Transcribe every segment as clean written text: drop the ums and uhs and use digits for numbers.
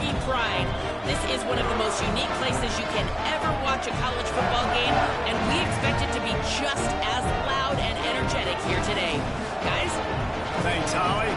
Husky pride. This is one of the most unique places you can ever watch a college football game, and we expect it to be just as loud and energetic here today. Guys? Thanks, Holly.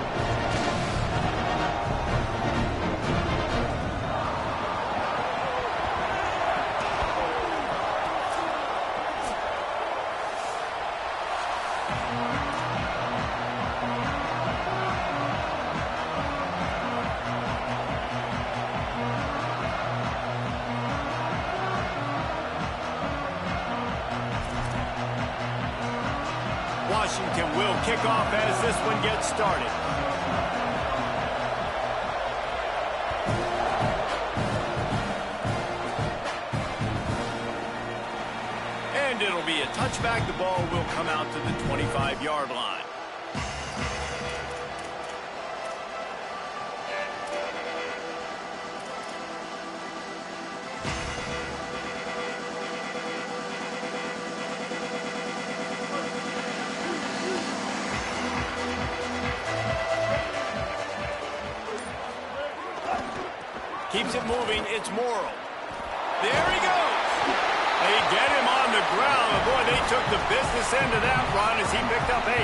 Washington will kick off as this one gets started. And it'll be a touchback. The ball will come out to the 25-yard line. Keeps it moving. It's Morrill. There he goes. They get him on the ground. And boy, they took the business end of that run as he picked up 8.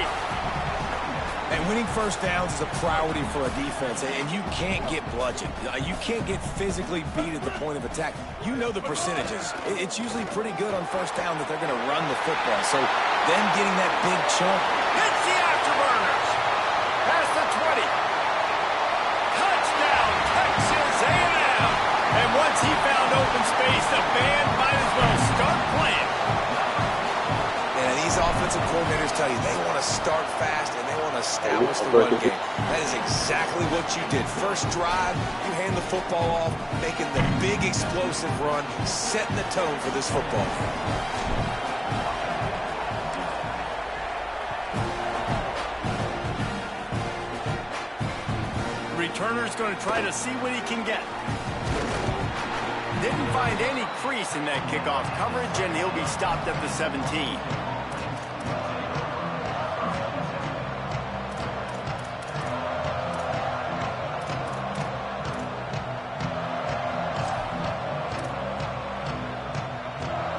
And winning first downs is a priority for a defense, and you can't get bludgeoned. You can't get physically beat at the point of attack. You know the percentages. It's usually pretty good on first down that they're going to run the football. So them getting that big chunk. Hits the afterburners. Past the 20. Touchdown, Texas A&M. And once he found open space, the band might as well start playing. And these offensive coordinators tell you they want to start fast and they want to establish the run game. That is exactly what you did. First drive, you hand the football off, making the big explosive run, setting the tone for this football game. Returner's going to try to see what he can get. Didn't find any crease in that kickoff coverage, and he'll be stopped at the 17.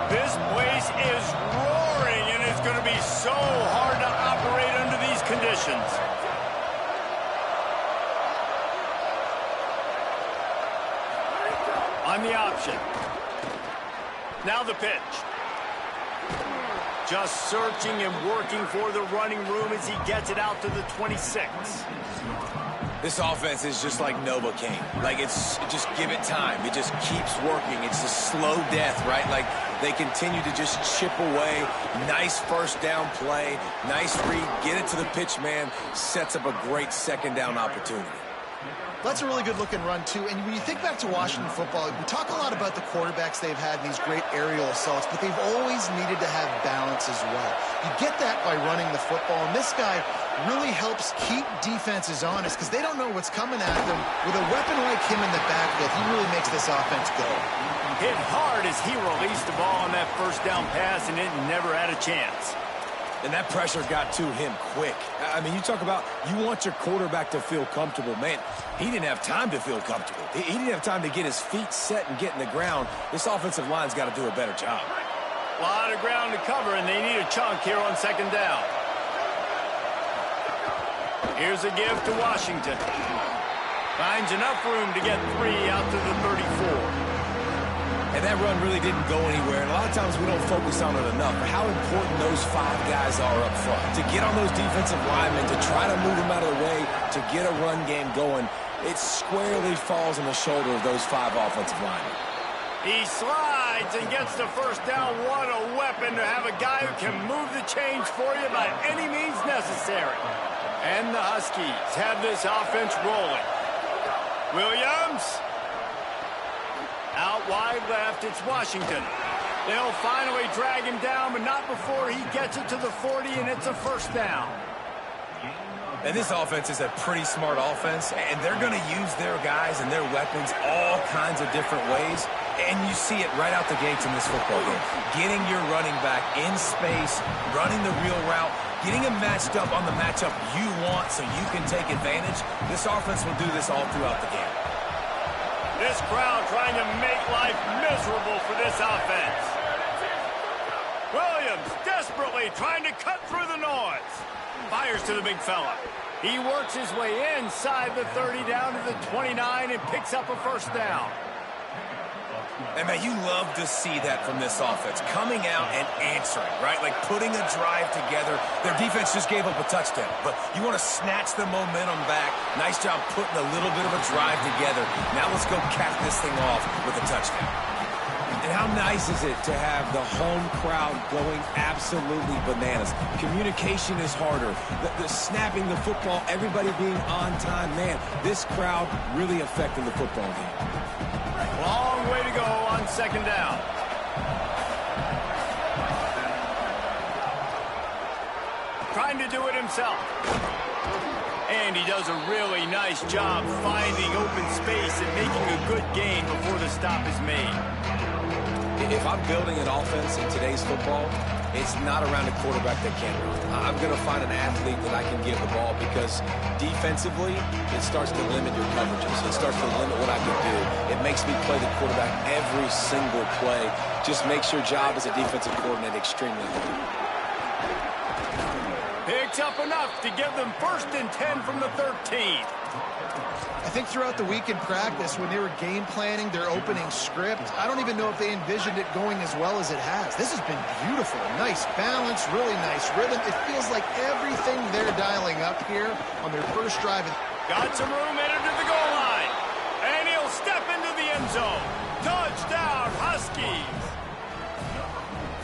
This place is roaring, and it's going to be so hard to operate under these conditions. On the option. Now the pitch. Just searching and working for the running room as he gets it out to the 26. This offense is just like Novocaine. Like, just give it time. It just keeps working. It's a slow death, right? Like, they continue to just chip away. Nice first down play. Nice read. Get it to the pitch man. Sets up a great second down opportunity. That's a really good-looking run, too. And when you think back to Washington football, we talk a lot about the quarterbacks they've had in these great aerial assaults, but they've always needed to have balance as well. You get that by running the football, and this guy really helps keep defenses honest because they don't know what's coming at them. With a weapon like him in the backfield, he really makes this offense go. Hit hard as he released the ball on that first down pass, and it never had a chance. And that pressure got to him quick. I mean, you talk about you want your quarterback to feel comfortable. Man, he didn't have time to feel comfortable. He didn't have time to get his feet set and get in the ground. This offensive line's got to do a better job. A lot of ground to cover, and they need a chunk here on second down. Here's a give to Washington. Finds enough room to get 3 out to the 34. And that run really didn't go anywhere. And a lot of times we don't focus on it enough. But how important those 5 guys are up front. To get on those defensive linemen, to try to move them out of the way, to get a run game going, it squarely falls on the shoulder of those 5 offensive linemen. He slides and gets the first down. What a weapon to have a guy who can move the chains for you by any means necessary. And the Huskies have this offense rolling. Williams. Out wide left, it's Washington. They'll finally drag him down, but not before he gets it to the 40, and it's a first down. And this offense is a pretty smart offense, and they're going to use their guys and their weapons all kinds of different ways. And you see it right out the gates in this football game. Getting your running back in space, running the real route, getting him matched up on the matchup you want so you can take advantage. This offense will do this all throughout the game. This crowd trying to make life miserable for this offense. Williams desperately trying to cut through the noise. Fires to the big fella. He works his way inside the 30 down to the 29 and picks up a first down. And, man, you love to see that from this offense, coming out and answering, right? Like putting a drive together. Their defense just gave up a touchdown, but you want to snatch the momentum back. Nice job putting a little bit of a drive together. Now let's go cap this thing off with a touchdown. And how nice is it to have the home crowd going absolutely bananas? Communication is harder. The snapping the football, everybody being on time. Man, this crowd really affecting the football game. Long way to go on second down. Trying to do it himself. And he does a really nice job finding open space and making a good gain before the stop is made. If I'm building an offense in today's football, it's not around a quarterback that can't run. I'm going to find an athlete that I can give the ball because defensively, it starts to limit your coverages. It starts to limit what I can do. It makes me play the quarterback every single play. Just makes your job as a defensive coordinator extremely hard. Picks up enough to give them 1st and 10 from the 13. I think throughout the week in practice, when they were game planning their opening script, I don't even know if they envisioned it going as well as it has. This has been beautiful. Nice balance, really nice rhythm. It feels like everything they're dialing up here on their first drive. Got some room headed to the goal line. And he'll step into the end zone. Touchdown, Huskies.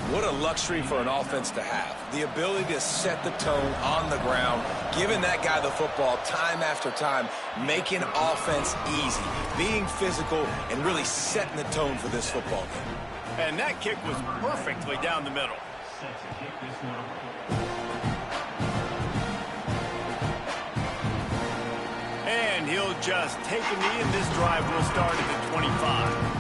What a luxury for an offense to have. The ability to set the tone on the ground, giving that guy the football time after time, making offense easy, being physical, and really setting the tone for this football game. And that kick was perfectly down the middle. And he'll just take a knee, and this drive will start at the 25.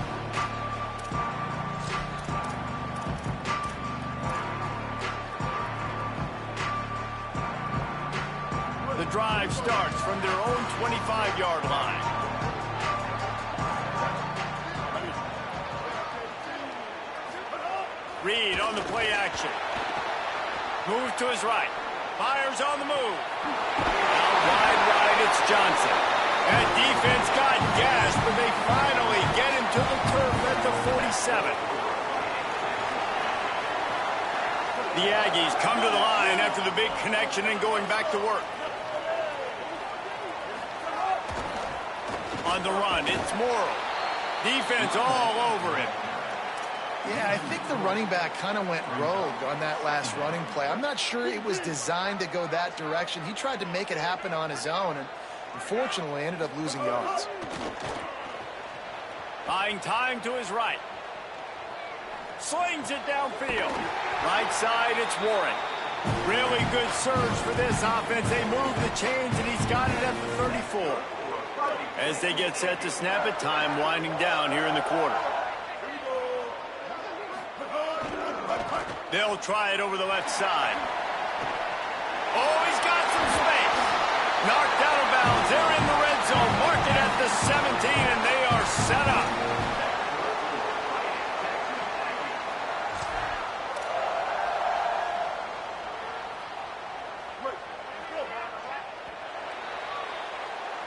The drive starts from their own 25-yard line. Reed on the play action. Moves to his right. Fires on the move. Out wide right, it's Johnson. That defense got gassed, but they finally get him to the turf at the 47. The Aggies come to the line after the big connection and going back to work. On the run, it's Morrill. Defense all over him. Yeah, I think the running back kind of went rogue on that last running play. I'm not sure it was designed to go that direction. He tried to make it happen on his own, and unfortunately ended up losing yards. Buying time to his right. Slings it downfield. Right side, it's Warren. Really good surge for this offense. They move the chains, and he's got it at the 34. As they get set to snap it, time winding down here in the quarter. They'll try it over the left side. Oh, he's got some space. Knocked out of bounds. They're in the red zone. Mark it at the 17, and they are set up.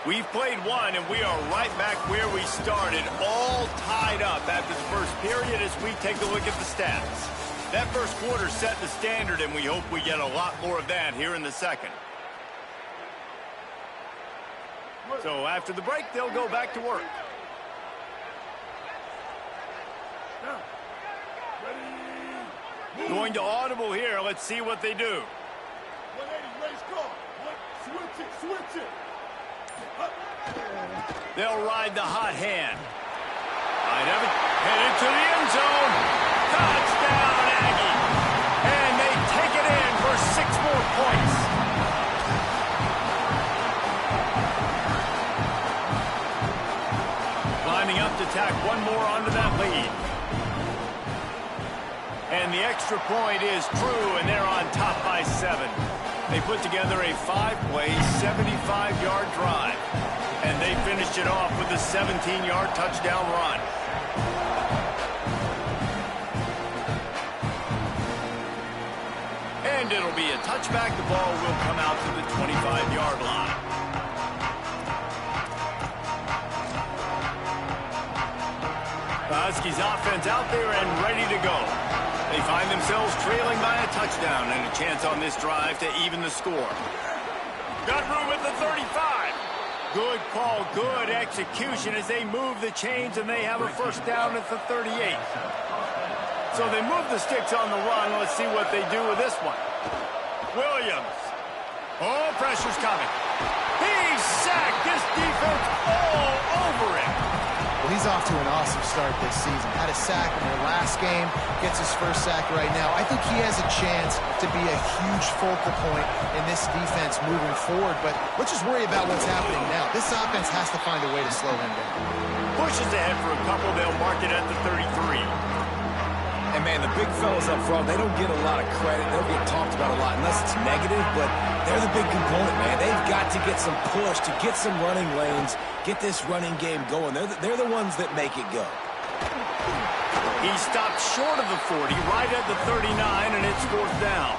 We've played one, and we are right back where we started, all tied up after the first period as we take a look at the stats. That first quarter set the standard, and we hope we get a lot more of that here in the second. So after the break, they'll go back to work. Going to audible here. Let's see what they do. 180, race call. Switch it. They'll ride the hot hand. Might have it headed to the end zone. Touchdown, Aggie. And they take it in for 6 more points. Lining up to tack one more onto that lead. And the extra point is true, and they're on top by 7. They put together a 5-play, 75-yard drive. And they finished it off with a 17-yard touchdown run. And it'll be a touchback. The ball will come out to the 25-yard line. The Huskies offense out there and ready to go. They find themselves trailing by a touchdown and a chance on this drive to even the score. Got room at the 35. Good call, good execution as they move the chains, and they have a first down at the 38. So they move the sticks on the run. Let's see what they do with this one. Williams. Oh, pressure's coming. He's sacked. This defense all over him. Well, he's off to an awesome start this season. Had a sack in their last game, gets his first sack right now. I think he has a chance to be a huge focal point in this defense moving forward, but let's just worry about what's happening now. This offense has to find a way to slow him down. Pushes ahead for a couple. They'll mark it at the 33. And, man, the big fellas up front, they don't get a lot of credit. They'll get talked about a lot unless it's negative, but they're the big component, man. They've got to get some push, to get some running lanes, get this running game going. They're the ones that make it go. He stopped short of the 40, right at the 39, and it's fourth down.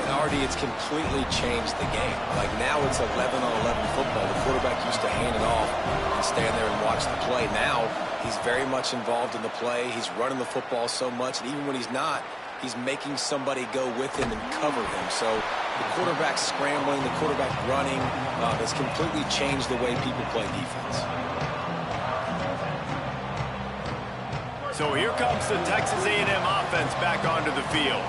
And, Artie, it's completely changed the game. Like, now it's 11-on-11 football. The quarterback used to hand it off and stand there and watch the play. Now he's very much involved in the play. He's running the football so much, and even when he's not, he's making somebody go with him and cover him. So the quarterback scrambling, the quarterback running has completely changed the way people play defense. So here comes the Texas A&M offense back onto the field.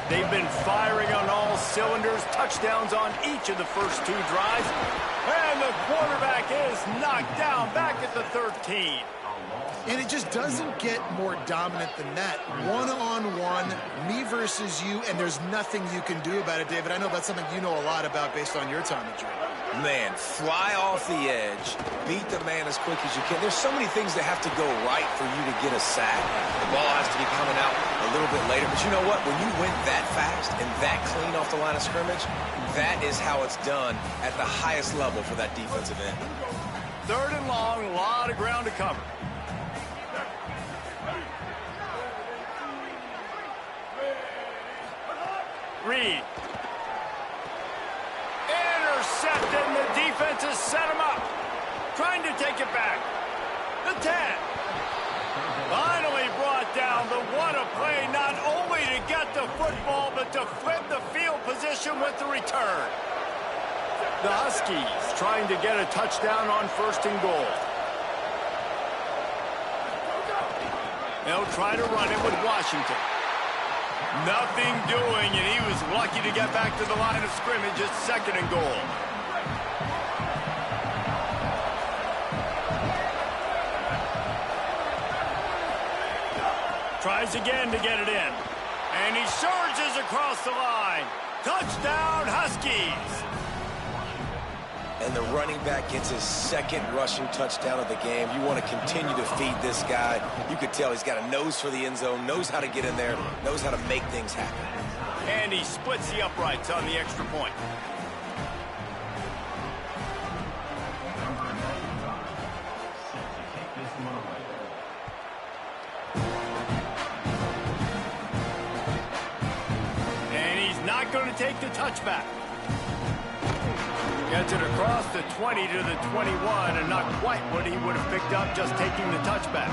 They've been firing on all cylinders, touchdowns on each of the first two drives. And the quarterback is knocked down back at the 13. And it just doesn't get more dominant than that. One-on-one, me versus you, and there's nothing you can do about it, David. I know that's something you know a lot about based on your time at Georgia. Man, fly off the edge, beat the man as quick as you can. There's so many things that have to go right for you to get a sack. The ball has to be coming out a little bit later. But you know what? When you went that fast and that clean off the line of scrimmage, that is how it's done at the highest level for that defensive end. Third and long, a lot of ground to cover. Reed. Intercepted, and the defense has set him up. Trying to take it back. The 10. Finally brought down. The what a play, not only to get the football, but to flip the field position with the return. The Huskies trying to get a touchdown on first and goal. They'll try to run it with Washington. Nothing doing, and he was lucky to get back to the line of scrimmage at second and goal. Tries again to get it in. And he surges across the line. Touchdown, Huskies! And the running back gets his second rushing touchdown of the game. You want to continue to feed this guy. You could tell he's got a nose for the end zone, knows how to get in there, knows how to make things happen. And he splits the uprights on the extra point. And he's not going to take the touchback. Gets it across the 20 to the 21, and not quite what he would have picked up just taking the touchback.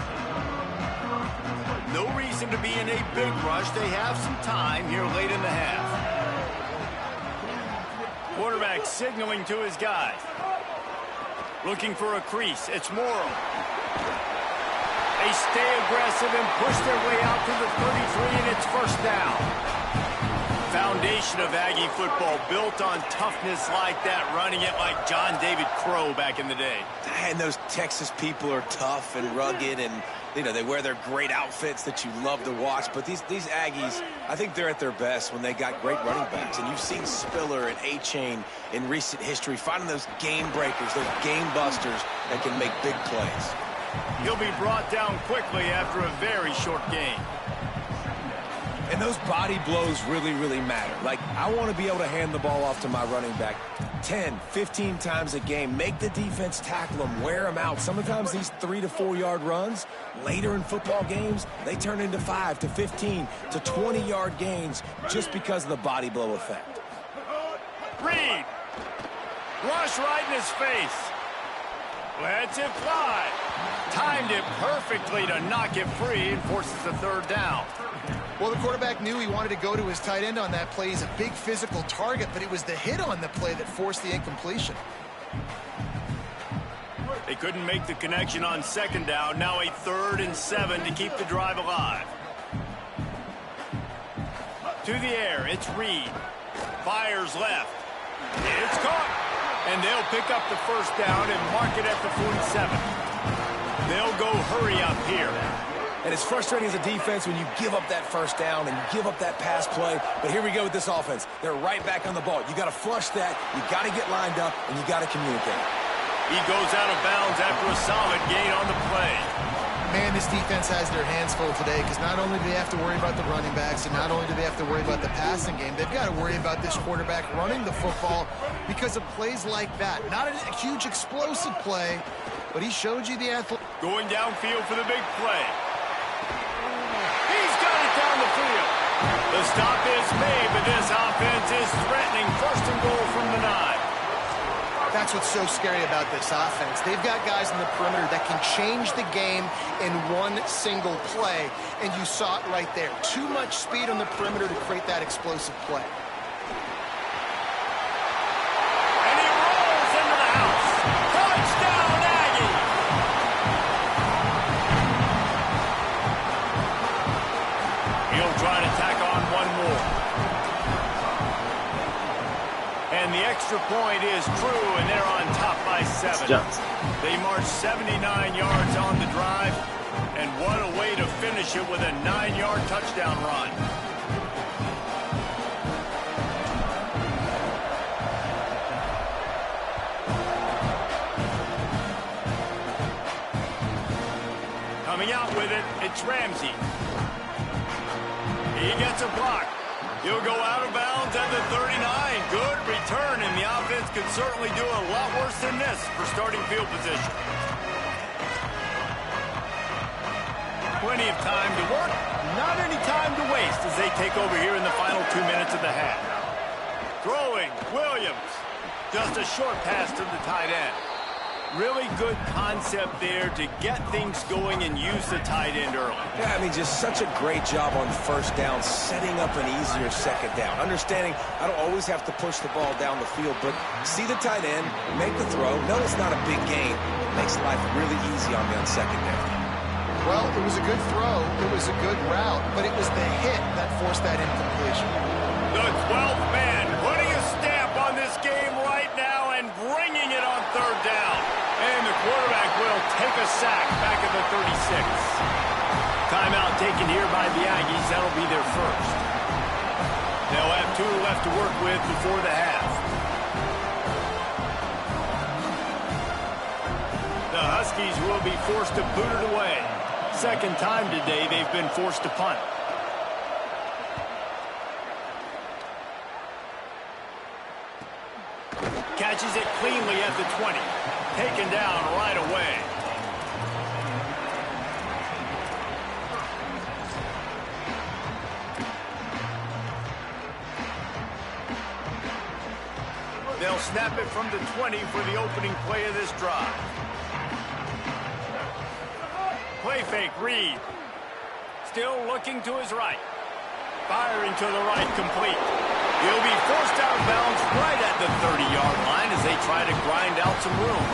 No reason to be in a big rush. They have some time here late in the half. Quarterback signaling to his guys. Looking for a crease. It's Morrow. They stay aggressive and push their way out to the 33, and it's first down. Foundation of Aggie football built on toughness like that, running it like John David Crow back in the day. And those Texas people are tough and rugged, and you know they wear their great outfits that you love to watch. But these Aggies, I think they're at their best when they got great running backs. And you've seen Spiller and A-Chain in recent history finding those game breakers, those game busters that can make big plays. He'll be brought down quickly after a very short game. And those body blows really, really matter. Like, I want to be able to hand the ball off to my running back 10, 15 times a game. Make the defense tackle them, wear them out. Sometimes these 3 to 4 yard runs, later in football games, they turn into 5 to 15 to 20-yard gains just because of the body blow effect. Reed. Rush right in his face. Lets it fly. Timed it perfectly to knock it free and forces the third down. Well, the quarterback knew he wanted to go to his tight end on that play. He's a big physical target, but it was the hit on the play that forced the incompletion. They couldn't make the connection on second down. Now a 3rd and 7 to keep the drive alive. To the air, it's Reed. Fires left. It's caught. And they'll pick up the first down and mark it at the 47. They'll go hurry up here. And it's frustrating as a defense when you give up that first down and you give up that pass play. But here we go with this offense. They're right back on the ball. You got to flush that. You got to get lined up, and you got to communicate. He goes out of bounds after a solid gain on the play. Man, this defense has their hands full today because not only do they have to worry about the running backs and not only do they have to worry about the passing game, they've got to worry about this quarterback running the football because of plays like that. Not a huge explosive play, but he showed you the athlete. Going downfield for the big play. He's got it down the field. The stop is made, but this offense is threatening 1st and goal from the 9. That's what's so scary about this offense. They've got guys in the perimeter that can change the game in one single play, and you saw it right there. Too much speed on the perimeter to create that explosive play. And he rolls into the house. Touchdown, Aggie! He'll try to tack on one more. And the extra point is true, and they're on top by 7. They march 79 yards on the drive, and what a way to finish it with a 9-yard touchdown run. Coming out with it, it's Ramsey. He gets a block. He'll go out of bounds at the 39. Good return, and the offense could certainly do a lot worse than this for starting field position. Plenty of time to work, not any time to waste as they take over here in the final 2 minutes of the half. Throwing, Williams. Just a short pass to the tight end. Really good concept there to get things going and use the tight end early. Yeah, I mean, just such a great job on first down, setting up an easier second down. Understanding I don't always have to push the ball down the field, but see the tight end, make the throw. No, it's not a big gain. It makes life really easy on me on second down. Well, it was a good throw. It was a good route, but it was the hit that forced that incompletion. The 12th man putting a stamp on this game right now and bringing it on third down. And the quarterback will take a sack back at the 36. Timeout taken here by the Aggies. That'll be their first. They'll have 2 left to work with before the half. The Huskies will be forced to boot it away. Second time today they've been forced to punt. Catches it cleanly at the 20. Taken down right away. They'll snap it from the 20 for the opening play of this drive. Play fake, Reed. Still looking to his right. Firing to the right, complete. He'll be forced out of bounds right at the 30-yard line as they try to grind out some room.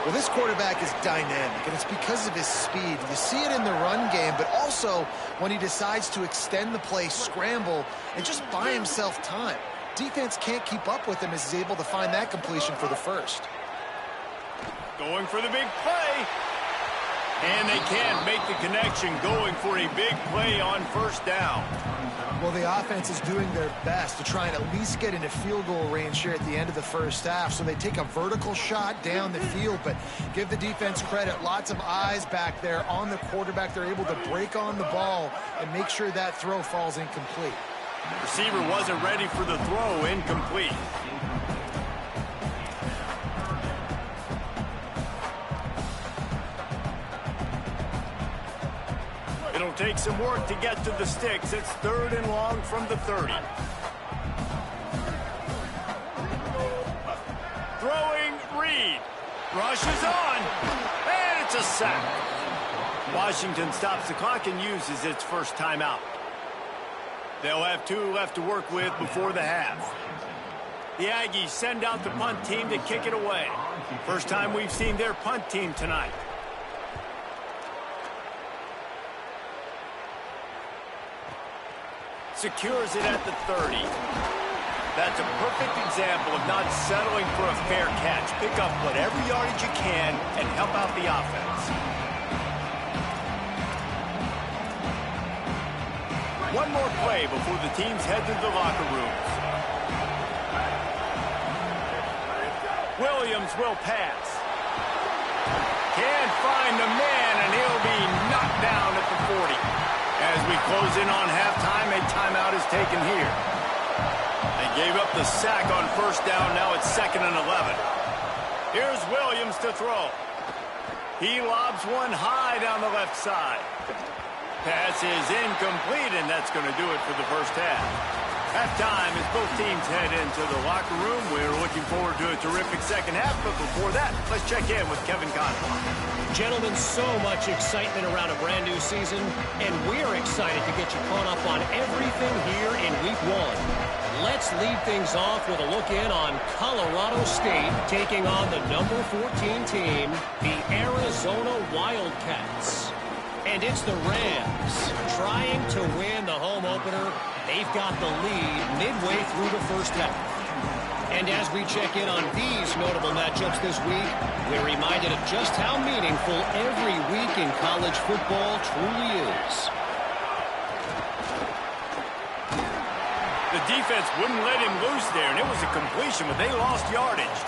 Well, this quarterback is dynamic, and it's because of his speed. You see it in the run game, but also when he decides to extend the play, scramble, and just buy himself time. Defense can't keep up with him as he's able to find that completion for the first. Going for the big play. And they can't make the connection, going for a big play on first down. Well, the offense is doing their best to try and at least get into field goal range here at the end of the first half. So they take a vertical shot down the field, but give the defense credit. Lots of eyes back there on the quarterback. They're able to break on the ball and make sure that throw falls incomplete. Receiver wasn't ready for the throw, incomplete. take some work to get to the sticks. It's 3rd and long from the 30. Throwing Reed. Rushes on. And it's a sack. Washington stops the clock and uses its first timeout. They'll have 2 left to work with before the half. The Aggies send out the punt team to kick it away. First time we've seen their punt team tonight. Secures it at the 30. That's a perfect example of not settling for a fair catch. Pick up whatever yardage you can and help out the offense. One more play before the teams head to the locker rooms. Williams will pass. Can't find the man, and he'll be knocked down at the 40. As we close in on halftime, a timeout is taken here. They gave up the sack on first down. Now it's 2nd and 11. Here's Williams to throw. He lobs one high down the left side. Pass is incomplete, and that's going to do it for the first half. Halftime as both teams head into the locker room. We're looking forward to a terrific second half, but before that, let's check in with Kevin Conley. Gentlemen, so much excitement around a brand new season, and we're excited to get you caught up on everything here in Week 1. Let's lead things off with a look in on Colorado State taking on the number 14 team, the Arizona Wildcats. And it's the Rams trying to win the home opener. They've got the lead midway through the first half. And as we check in on these notable matchups this week, we're reminded of just how meaningful every week in college football truly is. The defense wouldn't let him loose there, and it was a completion, but they lost yardage.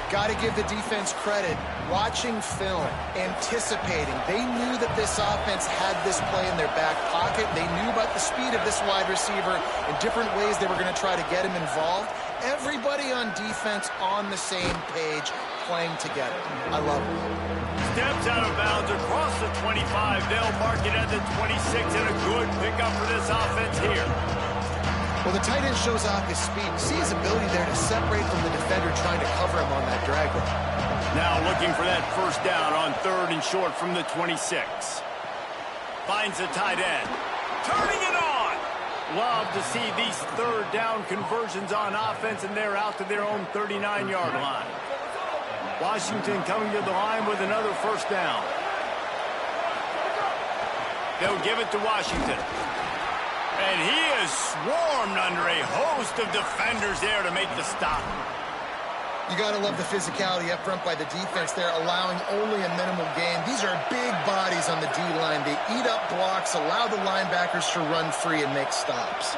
Got to give the defense credit. Watching film, anticipating. They knew that this offense had this play in their back pocket. They knew about the speed of this wide receiver in different ways they were going to try to get him involved. Everybody on defense on the same page, playing together. I love it. Steps out of bounds across the 25. They'll mark it at the 26, and a good pickup for this offense here. Well, the tight end shows off his speed. You see his ability there to separate from the defender trying to cover him on that drag route. Now looking for that first down on 3rd and short from the 26. Finds the tight end. Turning it on! Love to see these 3rd down conversions on offense, and they're out to their own 39-yard line. Washington coming to the line with another first down. They'll give it to Washington. And he is swarmed under a host of defenders there to make the stop. You got to love the physicality up front by the defense there, allowing only a minimal gain. These are big bodies on the D-line. They eat up blocks, allow the linebackers to run free and make stops.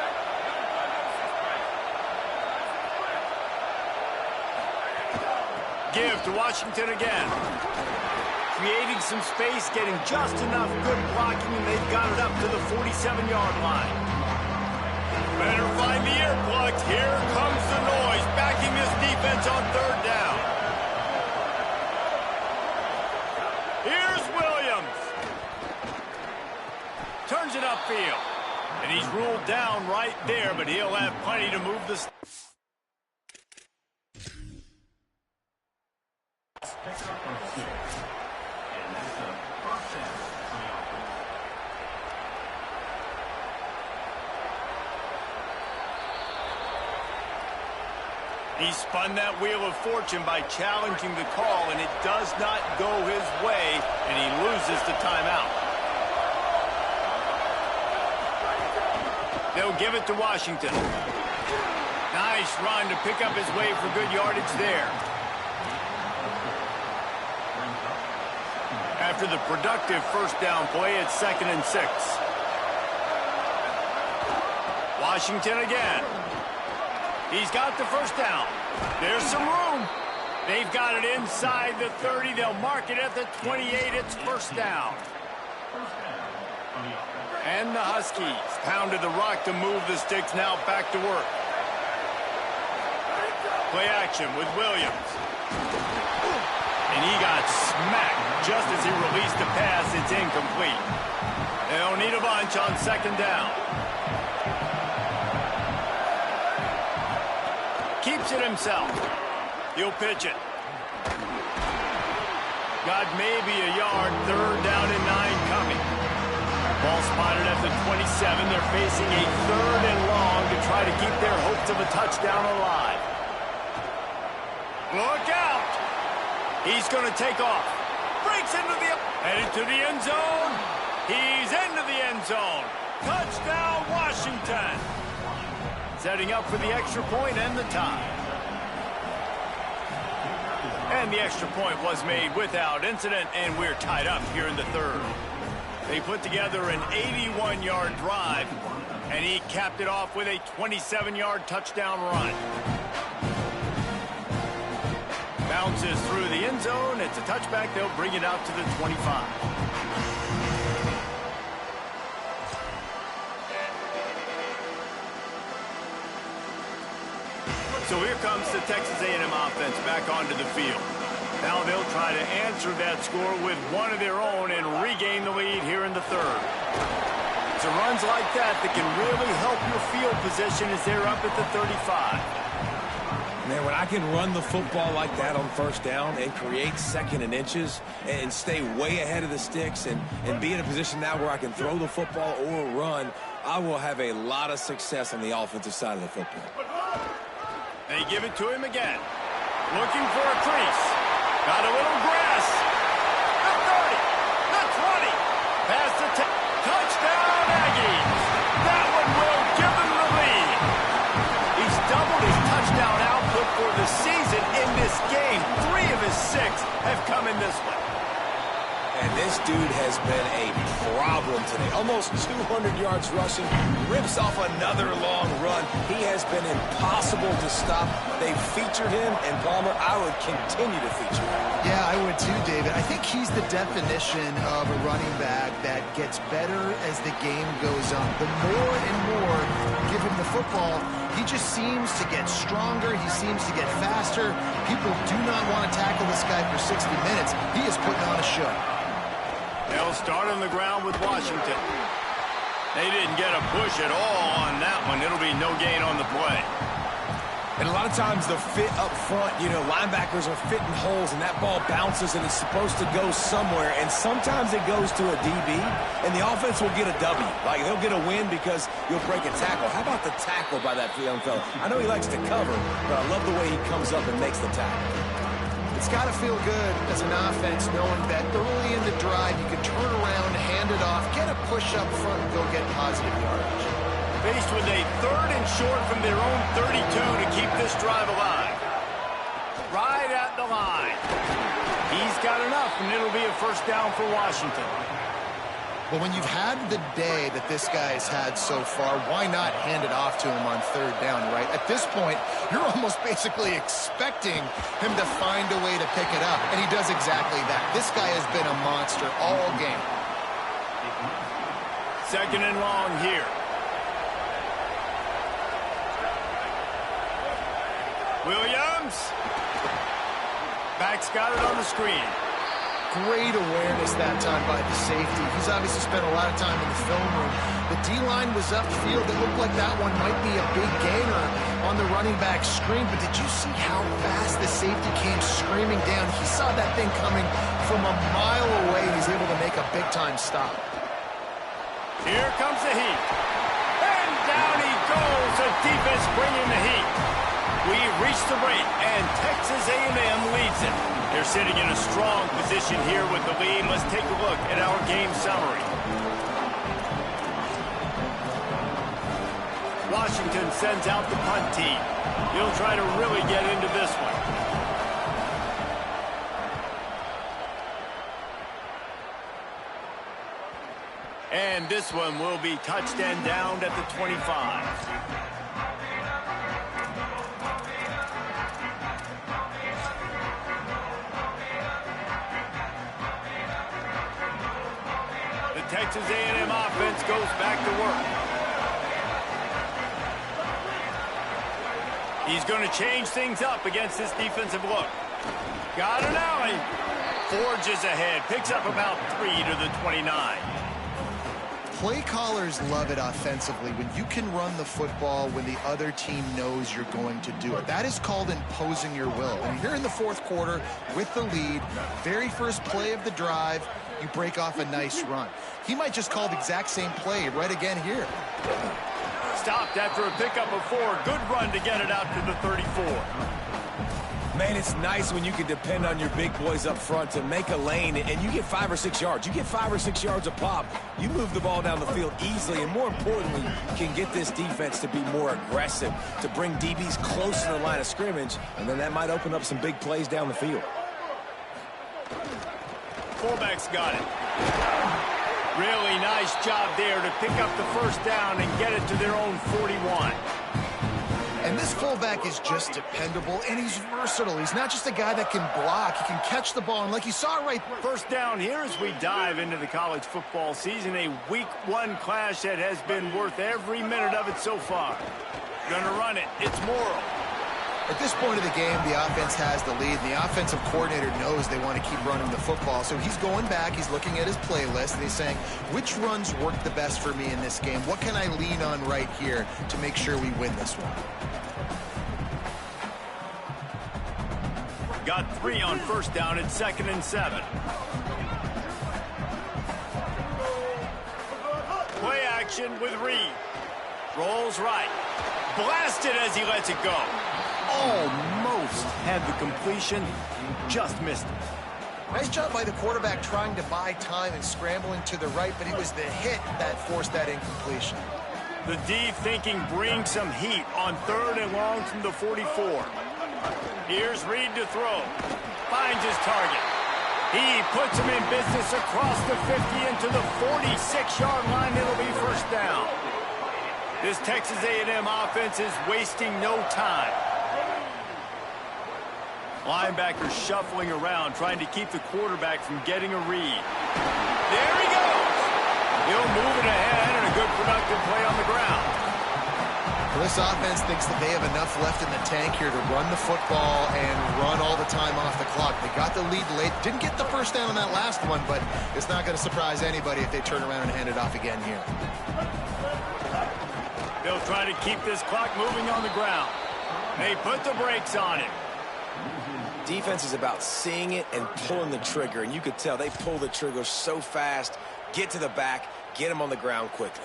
Give to Washington again. Creating some space, getting just enough good blocking, and they've got it up to the 47-yard line. Better find the earplugs. Here comes the noise, backing this defense on 3rd down. Here's Williams. Turns it upfield. And he's ruled down right there, but he'll have plenty to move the... He spun that wheel of fortune by challenging the call, and it does not go his way, and he loses the timeout. They'll give it to Washington. Nice run to pick up his way for good yardage there. After the productive first down play, it's 2nd and 6. Washington again. He's got the first down. There's some room. They've got it inside the 30. They'll mark it at the 28. It's first down. And the Huskies pounded the rock to move the sticks. Now back to work. Play action with Williams. And he got smacked just as he released the pass, it's incomplete. They'll need a bunch on second down. Keeps it himself. He'll pitch it. Got maybe a yard. Third down and 9 coming. Ball spotted at the 27. They're facing a third and long to try to keep their hopes of a touchdown alive. Look out! He's going to take off. Breaks into the... Headed to the end zone. He's into the end zone. Touchdown, Washington. Setting up for the extra point and the tie. And the extra point was made without incident, and we're tied up here in the third. They put together an 81-yard drive, and he capped it off with a 27-yard touchdown run. Bounces through the end zone. It's a touchback. They'll bring it out to the 25. So here comes the Texas A&M offense back onto the field. Now they'll try to answer that score with one of their own and regain the lead here in the third. It's runs like that that can really help your field position as they're up at the 35. Man, when I can run the football like that on first down and create second and inches and stay way ahead of the sticks and be in a position now where I can throw the football or run, I will have a lot of success on the offensive side of the football. They give it to him again. Looking for a crease. Got a little grass. The 30. The 20. Past the 10. Touchdown, Aggies. That one will give them the lead. He's doubled his touchdown output for the season in this game. 3 of his 6 have come in this one. And this dude has been a problem today. Almost 200 yards rushing. Rips off another long run. He has been impossible to stop. They featured him, and Palmer, I would continue to feature him. Yeah, I would too, David. I think he's the definition of a running back that gets better as the game goes on. The more and more you give him the football, he just seems to get stronger. He seems to get faster. People do not want to tackle this guy for 60 minutes. He is putting on a show. They'll start on the ground with Washington. They didn't get a push at all on that one. It'll be no gain on the play. And a lot of times the fit up front, you know, linebackers are fitting holes and that ball bounces and it's supposed to go somewhere. And sometimes it goes to a DB and the offense will get a W. Like they'll get a win because you'll break a tackle. How about the tackle by that young fella? I know he likes to cover, but I love the way he comes up and makes the tackle. It's got to feel good as an offense knowing that early in the drive you can turn around, hand it off, get a push up front, and go get positive yardage. Faced with a third and short from their own 32 to keep this drive alive. Right at the line. He's got enough, and it'll be a first down for Washington. But when you've had the day that this guy has had so far, why not hand it off to him on third down, right? At this point, you're almost basically expecting him to find a way to pick it up, and he does exactly that. This guy has been a monster all game. Second and long here. Williams. Back's got it on the screen. Great awareness that time by the safety. He's obviously spent a lot of time in the film room. The D-line was upfield. It looked like that one might be a big gainer on the running back screen, but did you see how fast the safety came screaming down? He saw that thing coming from a mile away. He's able to make a big-time stop. Here comes the heat. And down he goes. The defense bringing the heat. We reach the break, and Texas A&M leads it. They're sitting in a strong position here with the lead. Let's take a look at our game summary. Washington sends out the punt team. He'll try to really get into this one. And this one will be touched and downed at the 25. Texas A&M offense goes back to work. He's going to change things up against this defensive look. Got an alley. Forges ahead, picks up about 3 to the 29. Play callers love it offensively when you can run the football when the other team knows you're going to do it. That is called imposing your will. And here in the fourth quarter with the lead, very first play of the drive, you break off a nice run. He might just call the exact same play right again here. Stopped after a pickup of 4. Good run to get it out to the 34. Man, it's nice when you can depend on your big boys up front to make a lane, and you get 5 or 6 yards. You get 5 or 6 yards a pop. You move the ball down the field easily, and more importantly, can get this defense to be more aggressive, to bring DBs close to the line of scrimmage, and then that might open up some big plays down the field. Fullback's got it. Really nice job there to pick up the first down and get it to their own 41. And this fullback is just dependable, and he's versatile. He's not just a guy that can block. He can catch the ball, and like you saw right... First down here as we dive into the college football season, a week 1 clash that has been worth every minute of it so far. Gonna run it. It's Morrow. At this point of the game, the offense has the lead, and the offensive coordinator knows they want to keep running the football. So he's going back, he's looking at his playlist, and he's saying, which runs work the best for me in this game? What can I lean on right here to make sure we win this one? Got 3 on first down at 2nd and 7. Play action with Reed. Rolls right. Blasted as he lets it go. Almost had the completion, just missed it. Nice job by the quarterback trying to buy time and scrambling to the right, but it was the hit that forced that incompletion. The D thinking bring some heat on 3rd and long from the 44. Here's Reed to throw. Finds his target. He puts him in business across the 50 into the 46-yard line. It'll be first down. This Texas A&M offense is wasting no time. Linebackers shuffling around, trying to keep the quarterback from getting a read. There he goes. He'll move it ahead, and a good productive play on the ground. Well, this offense thinks that they have enough left in the tank here to run the football and run all the time off the clock. They got the lead late. Didn't get the first down on that last one, but it's not going to surprise anybody if they turn around and hand it off again here. They'll try to keep this clock moving on the ground. They put the brakes on it. Defense is about seeing it and pulling the trigger, and you could tell they pull the trigger so fast, get to the back, get them on the ground quickly.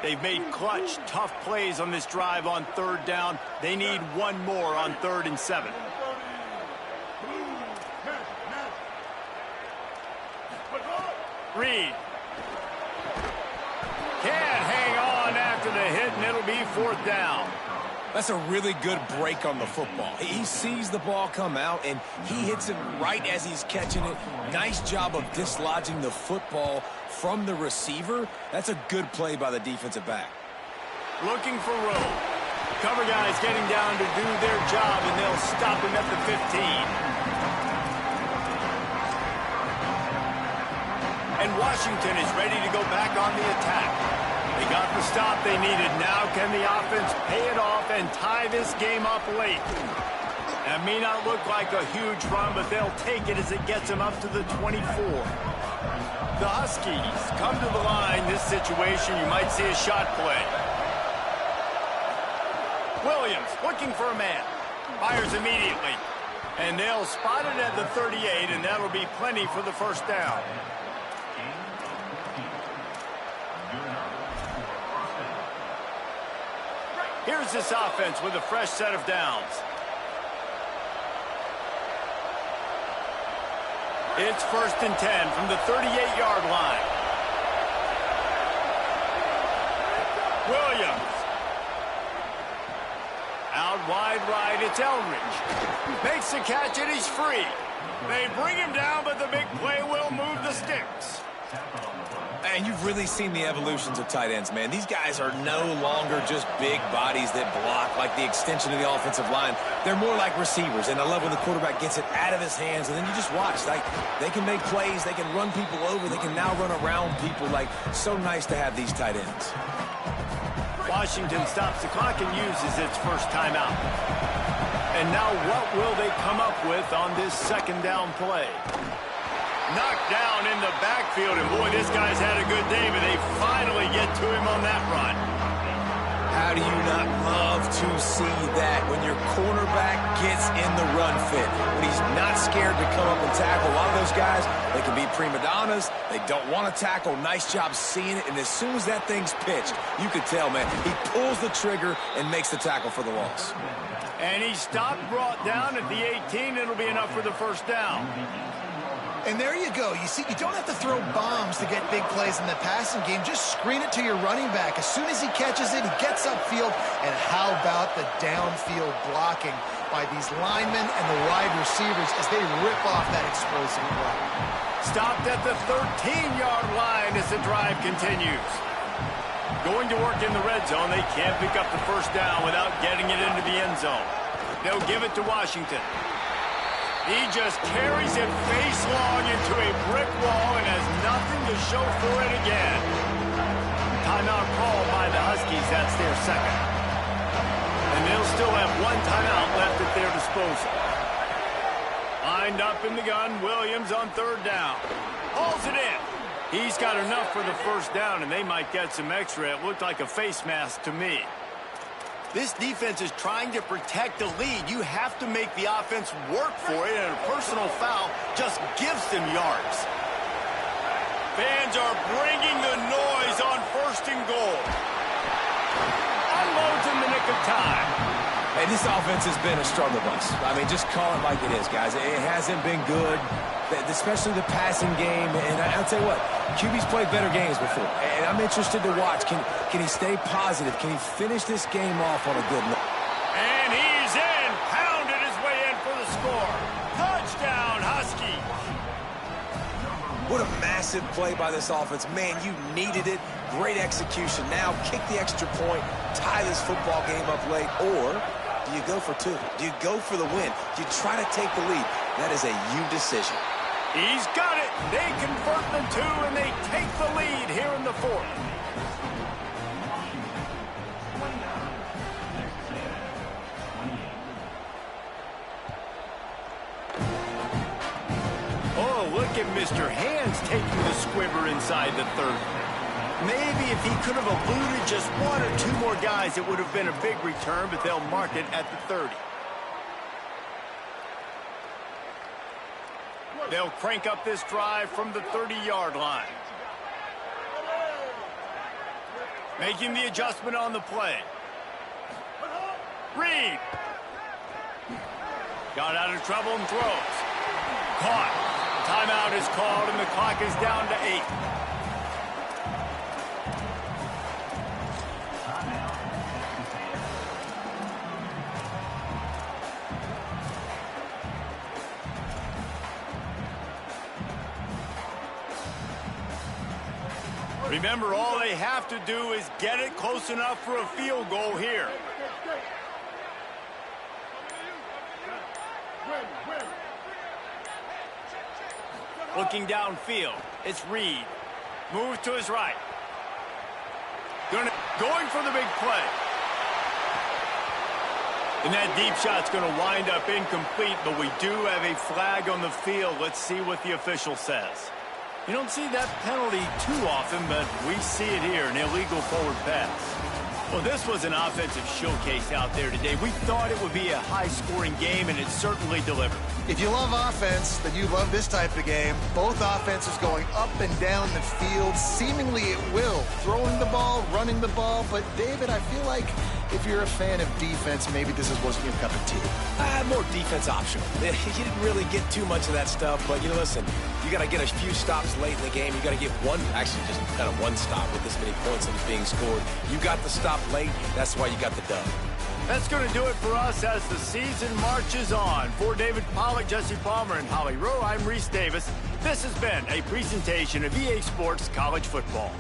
They've made clutch, tough plays on this drive on 3rd down. They need 1 more on 3rd and 7. Reed. Can't hang on after the hit, and it'll be 4th down. That's a really good break on the football. He sees the ball come out, and he hits it right as he's catching it. Nice job of dislodging the football from the receiver. That's a good play by the defensive back. Looking for room. Cover guys getting down to do their job, and they'll stop him at the 15. And Washington is ready to go back on the attack. They got the stop they needed. Now can the offense pay it off and tie this game up late? That may not look like a huge run, but they'll take it as it gets them up to the 24. The Huskies come to the line. This situation, you might see a shot play. Williams looking for a man. Fires immediately. And they'll spot it at the 38, and that'll be plenty for the first down. Here's this offense with a fresh set of downs. It's 1st and 10 from the 38-yard line. Williams. Out wide right, it's Eldridge. Makes the catch, and he's free. They bring him down, but the big play will move the sticks. And you've really seen the evolutions of tight ends, man. These guys are no longer just big bodies that block like the extension of the offensive line. They're more like receivers, and I love when the quarterback gets it out of his hands, and then you just watch. Like, they can make plays, they can run people over, they can now run around people. Like, so nice to have these tight ends. Washington stops the clock and uses its first timeout. And now what will they come up with on this 2nd down play? Knocked down in the backfield, and boy, this guy's had a good day, but they finally get to him on that run. How do you not love to see that when your cornerback gets in the run fit, when he's not scared to come up and tackle? A lot of those guys, they can be prima donnas. They don't want to tackle. Nice job seeing it. And as soon as that thing's pitched, you could tell, man, he pulls the trigger and makes the tackle for the loss. And he stopped, brought down at the 18. It'll be enough for the first down. And there you go. You see, you don't have to throw bombs to get big plays in the passing game. Just screen it to your running back. As soon as he catches it, he gets upfield. And how about the downfield blocking by these linemen and the wide receivers as they rip off that explosive run. Stopped at the 13-yard line as the drive continues. Going to work in the red zone. They can't pick up the first down without getting it into the end zone. They'll give it to Washington. He just carries it face long into a brick wall and has nothing to show for it again. Timeout called by the Huskies. That's their second. And they'll still have one timeout left at their disposal. Lined up in the gun, Williams on third down. Hauls it in. He's got enough for the first down, and they might get some extra. It looked like a face mask to me. This defense is trying to protect the lead. You have to make the offense work for it, and a personal foul just gives them yards. Fans are bringing the noise on first and goal. Unloads in the nick of time. And this offense has been a struggle bus. I mean, just call it like it is, guys. It hasn't been good, especially the passing game. And I'll tell you what, QB's played better games before. And I'm interested to watch. Can he stay positive? Can he finish this game off on a good note? And he's in. Pounded his way in for the score. Touchdown, Husky. What a massive play by this offense. Man, you needed it. Great execution. Now kick the extra point, tie this football game up late, or do you go for two? Do you go for the win? Do you try to take the lead? That is a you decision. He's got it. They convert the two, and they take the lead here in the fourth. Oh, look at Mr. Hands taking the squibber inside the 30. Maybe if he could have eluded just one or two more guys, it would have been a big return, but they'll mark it at the 30. They'll crank up this drive from the 30-yard line. Making the adjustment on the play. Reed. Got out of trouble and throws. Caught. Timeout is called, and the clock is down to 8. Remember, all they have to do is get it close enough for a field goal here. Looking downfield, it's Reed. Moves to his right. Going for the big play. And that deep shot's going to wind up incomplete, but we do have a flag on the field. Let's see what the official says. You don't see that penalty too often, but we see it here, an illegal forward pass. Well, this was an offensive showcase out there today. We thought it would be a high-scoring game, and it certainly delivered. If you love offense, then you love this type of game. Both offenses going up and down the field, seemingly at will. Throwing the ball, running the ball. But, David, I feel like if you're a fan of defense, maybe this wasn't your cup of tea. More defense optional. You didn't really get too much of that stuff, but, you know, listen, you got to get a few stops late in the game. You got to get one, actually just kind of one stop with this many points that is being scored. You got the stop late. That's why you got the dub. That's going to do it for us as the season marches on. For David Pollack, Jesse Palmer, and Holly Rowe, I'm Reese Davis. This has been a presentation of EA Sports College Football.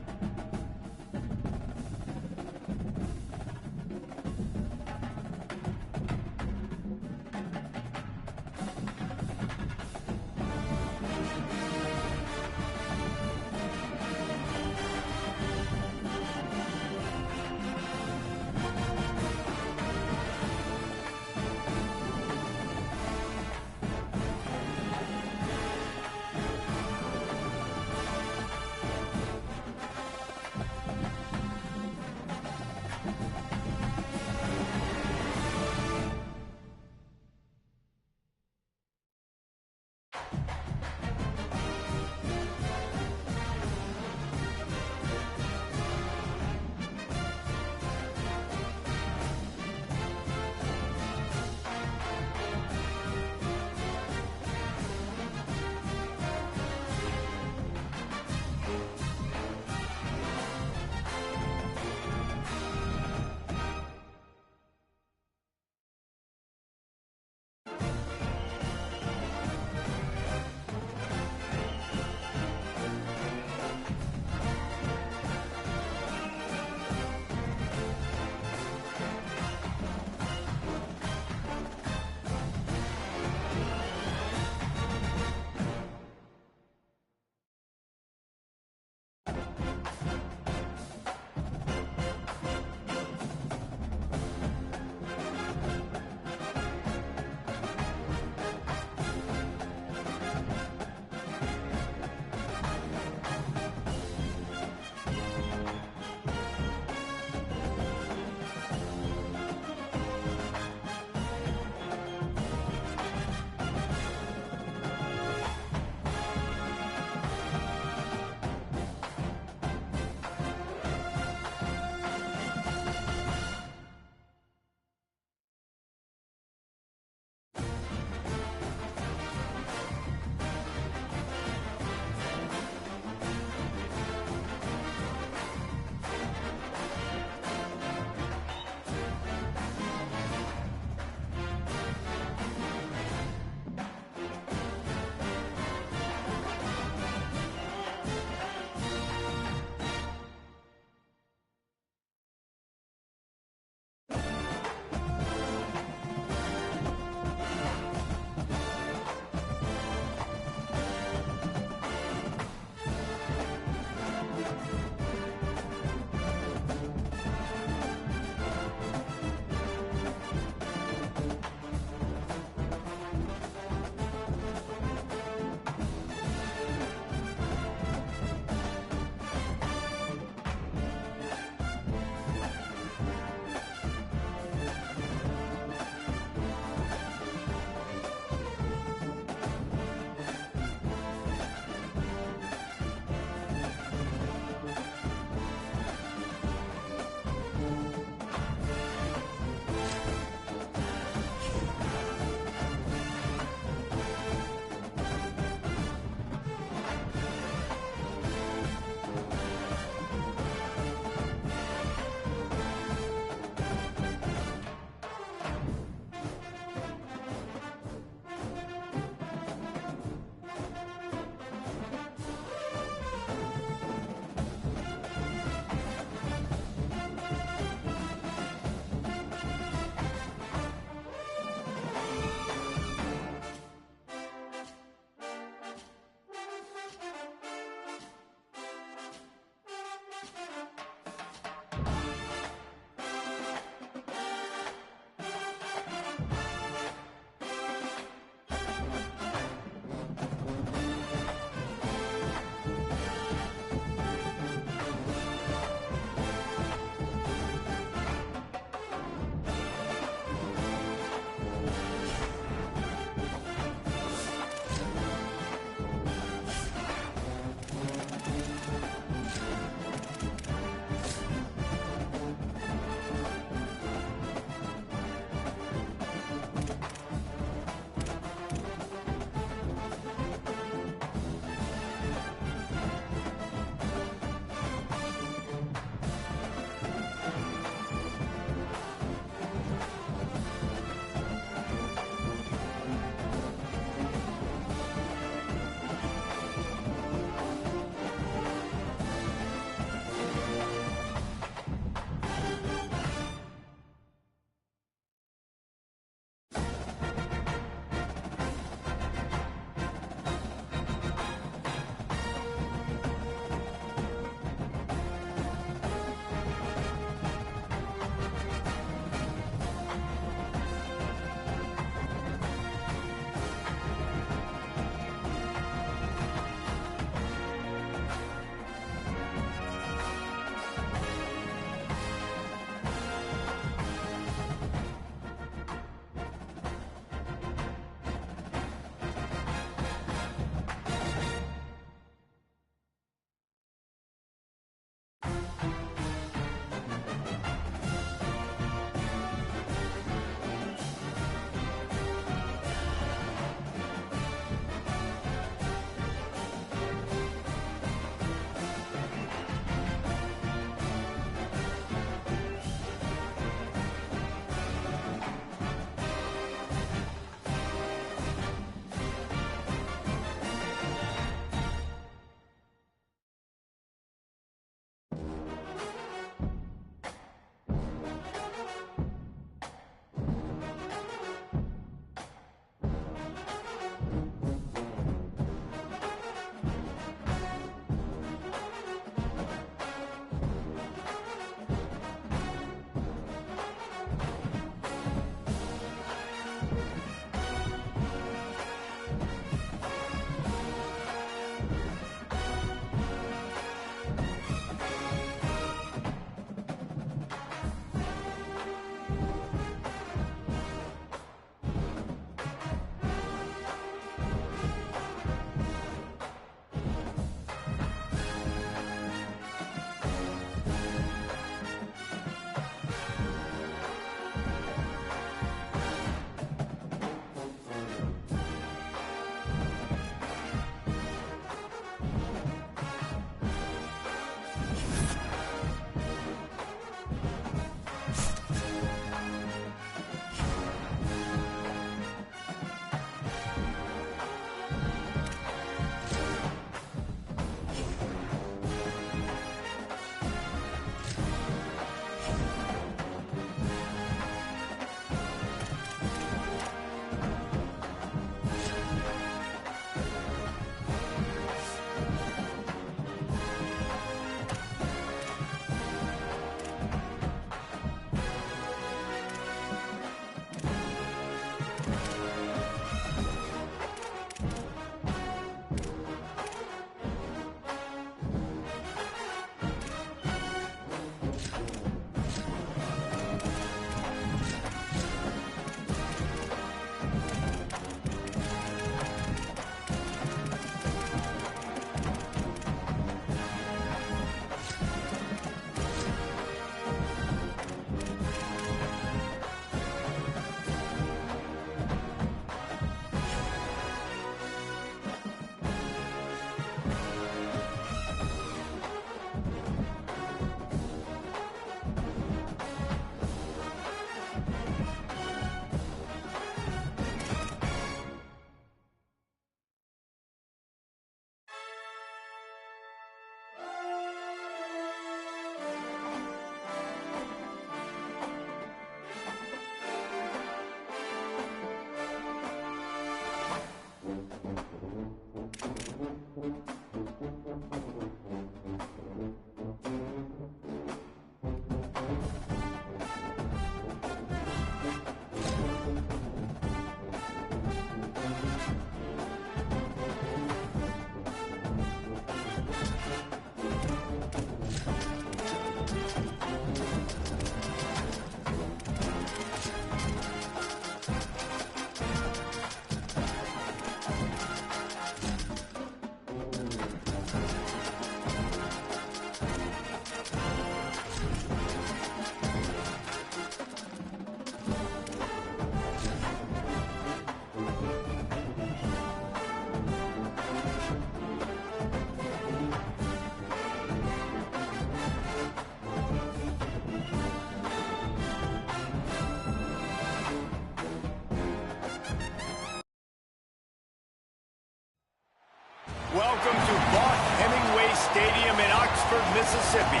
Welcome to Vaught Hemingway Stadium in Oxford, Mississippi.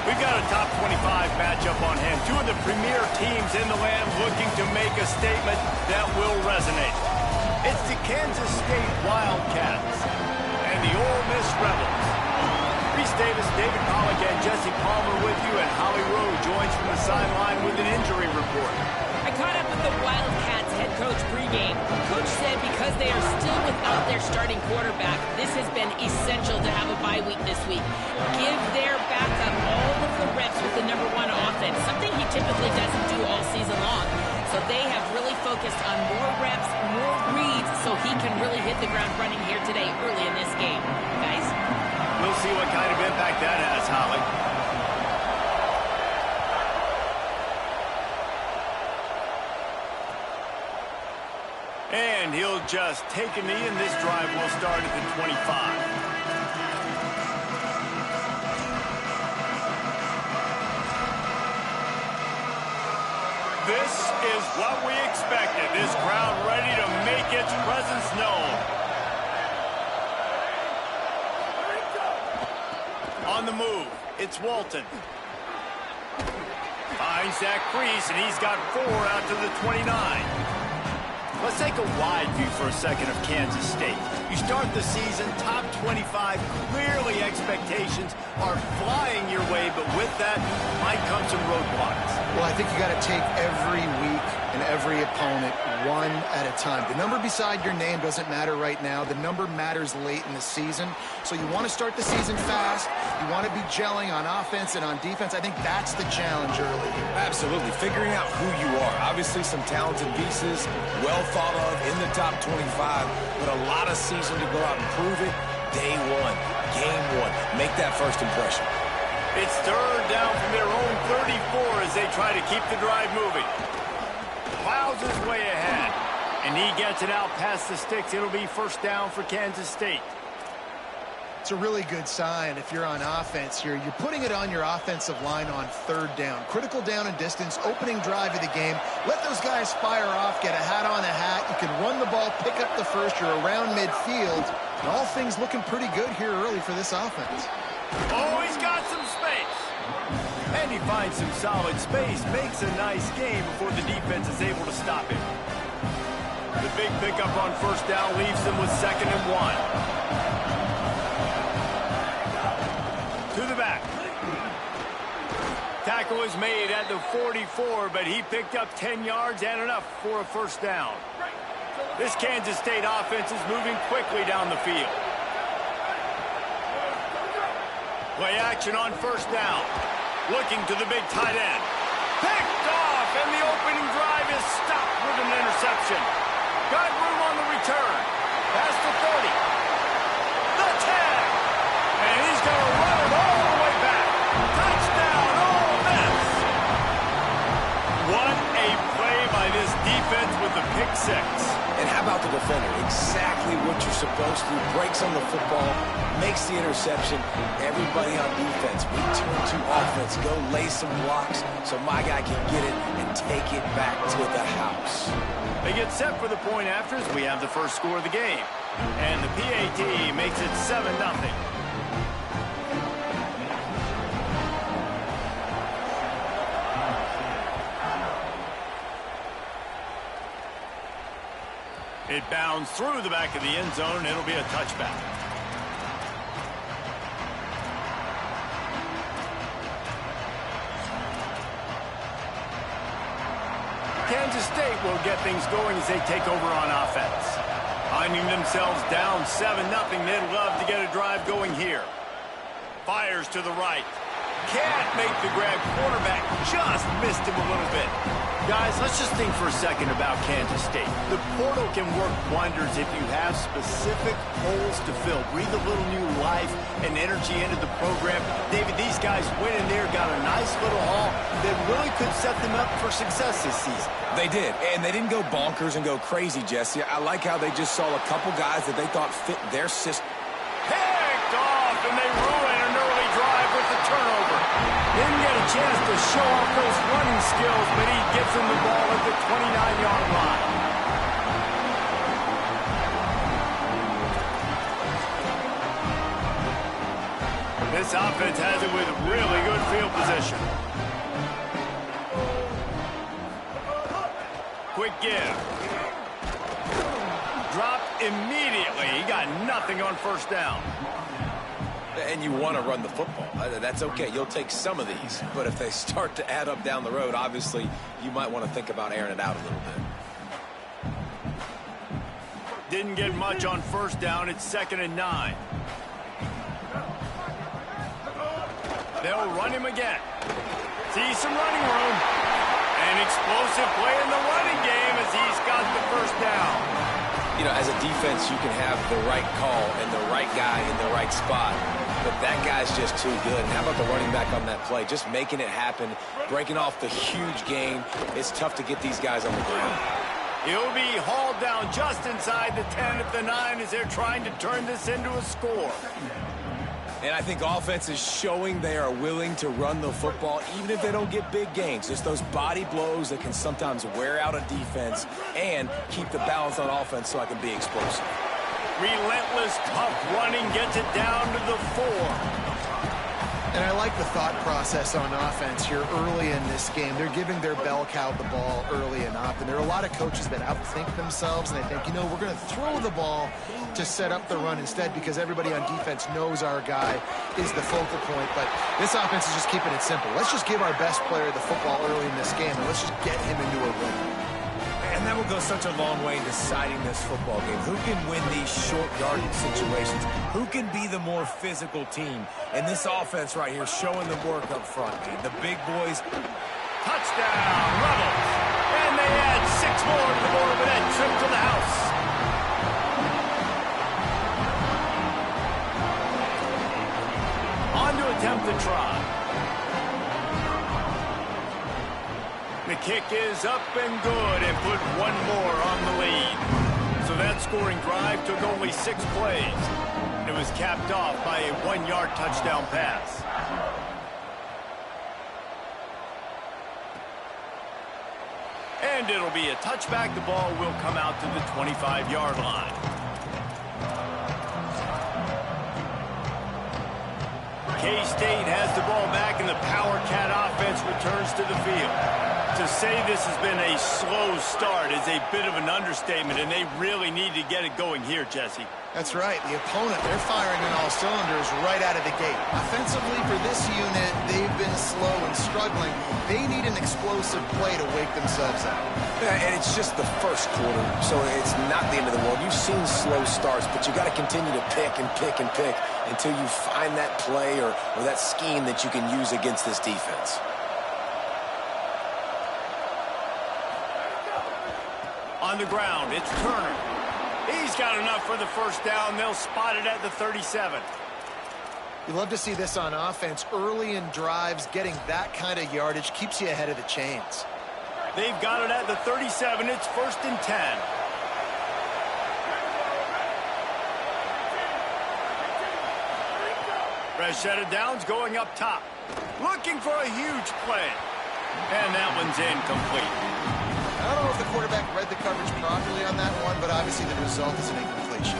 We've got a top 25 matchup on hand. Two of the premier teams in the land looking to make a statement that will resonate. It's the Kansas State Wildcats and the Ole Miss Rebels. Reese Davis, David Pollack, and Jesse Palmer with you, and Holly Rowe joins from the sideline with an injury report. I caught up with the Wildcats head coach pregame. Coach said because they are still without their starting quarterback, this has been essential to have a bye week this week. Give their backup all of the reps with the #1 offense, something he typically doesn't do all season long. So they have really focused on more reps, more reads, so he can really hit the ground running here today early in this game. Guys? We'll see what kind of impact that has, Holly. And he'll just take a knee, and this drive will start at the 25. This is what we expected. This crowd ready to make its presence known. On the move, it's Walton. Finds that crease, and he's got 4 out to the 29. Let's take a wide view for a second of Kansas State. You start the season, top 25, clearly expectations are flying your way, but with that might come some roadblocks. Well, I think you got to take every week and every opponent one at a time. The number beside your name doesn't matter right now. The number matters late in the season. So you want to start the season fast. You want to be gelling on offense and on defense. I think that's the challenge early here. Absolutely. Figuring out who you are. Obviously, some talented pieces, well thought of in the top 25, but a lot of season to go out and prove it. Day one, game one. Make that first impression. It's third down from their own 34 as they try to keep the drive moving. Plows his way ahead, and he gets it out past the sticks. It'll be first down for Kansas State. It's a really good sign if you're on offense here. You're putting it on your offensive line on third down. Critical down and distance, opening drive of the game. Let those guys fire off, get a hat on a hat. You can run the ball, pick up the first. You're around midfield. And all things looking pretty good here early for this offense. Oh, he's got some space. And he finds some solid space, makes a nice game before the defense is able to stop him. The big pickup on first down leaves them with 2nd and 1. To the back. Tackle is made at the 44, but he picked up 10 yards and enough for a first down. This Kansas State offense is moving quickly down the field. Play action on first down. Looking to the big tight end. Picked off, and the opening drive is stopped with an interception. Got room on the return. Past the 30. The 10. And he's going to run it all the way back. Touchdown, Ole Miss. What a play by this defense with the pick 6. And how about the defender? Exactly what you're supposed to do. Breaks on the football, makes the interception. Everybody on defense, we turn to offense. Go lay some blocks so my guy can get it and take it back to the house. They get set for the point after as we have the first score of the game. And the PAT makes it 7-0. It bounds through the back of the end zone, and it'll be a touchback. Kansas State will get things going as they take over on offense. Finding themselves down 7-0, they'd love to get a drive going here. Fires to the right. Can't make the grab. Quarterback just missed him a little bit. Guys, let's just think for a second about Kansas State. The portal can work wonders if you have specific holes to fill. Breathe a little new life and energy into the program. David, these guys went in there, got a nice little haul that really could set them up for success this season. They did, and they didn't go bonkers and go crazy, Jesse. I like how they just saw a couple guys that they thought fit their system. Picked off, and they ruin an early drive with the turnover. Didn't get a chance to show off those running skills, but he gets him the ball at the 29-yard line. This offense has it with really good field position. Quick give. Dropped immediately. He got nothing on first down. And you want to run the football. That's okay. You'll take some of these. But if they start to add up down the road, obviously, you might want to think about airing it out a little bit. Didn't get much on first down. It's 2nd and 9. They'll run him again. See some running room. An explosive play in the running game as he's got the first down. You know, as a defense, you can have the right call and the right guy in the right spot, but that guy's just too good. And how about the running back on that play? Just making it happen, breaking off the huge gain. It's tough to get these guys on the ground. He'll be hauled down just inside the 10 at the 9 as they're trying to turn this into a score. And I think offense is showing they are willing to run the football, even if they don't get big gains. Just those body blows that can sometimes wear out a defense and keep the balance on offense so I can be explosive. Relentless, tough running gets it down to the 4. And I like the thought process on offense here early in this game. They're giving their bell cow the ball early enough. And there are a lot of coaches that outthink themselves, and they think, you know, we're going to throw the ball to set up the run instead because everybody on defense knows our guy is the focal point. But this offense is just keeping it simple. Let's just give our best player the football early in this game, and let's just get him into a rhythm. And that will go such a long way in deciding this football game. Who can win these short yardage situations? Who can be the more physical team? And this offense right here showing the work up front, man. The big boys. Touchdown, Rebels. And they add 6 more to the board with that trip to the house. On to attempt the try. The kick is up and good and put 1 more on the lead. So that scoring drive took only 6 plays. It was capped off by a 1-yard touchdown pass. And it'll be a touchback. The ball will come out to the 25-yard line. K-State has the ball back, and the Power Cat offense returns to the field. To say this has been a slow start is a bit of an understatement, and they really need to get it going here, Jesse. That's right. The opponent, they're firing on all cylinders right out of the gate. Offensively, for this unit, they've been slow and struggling. They need an explosive play to wake themselves up. Yeah, and it's just the first quarter, so it's not the end of the world. You've seen slow starts, but you got to continue to pick and pick and pick until you find that play or that scheme that you can use against this defense. On the ground, it's Turner. He's got enough for the first down. They'll spot it at the 37. You love to see this on offense. Early in drives, getting that kind of yardage keeps you ahead of the chains. They've got it at the 37. It's 1st and 10. Fresh set of downs going up top. Looking for a huge play. And that one's incomplete. I don't know if the quarterback read the coverage properly on that one, but obviously the result is an incompletion.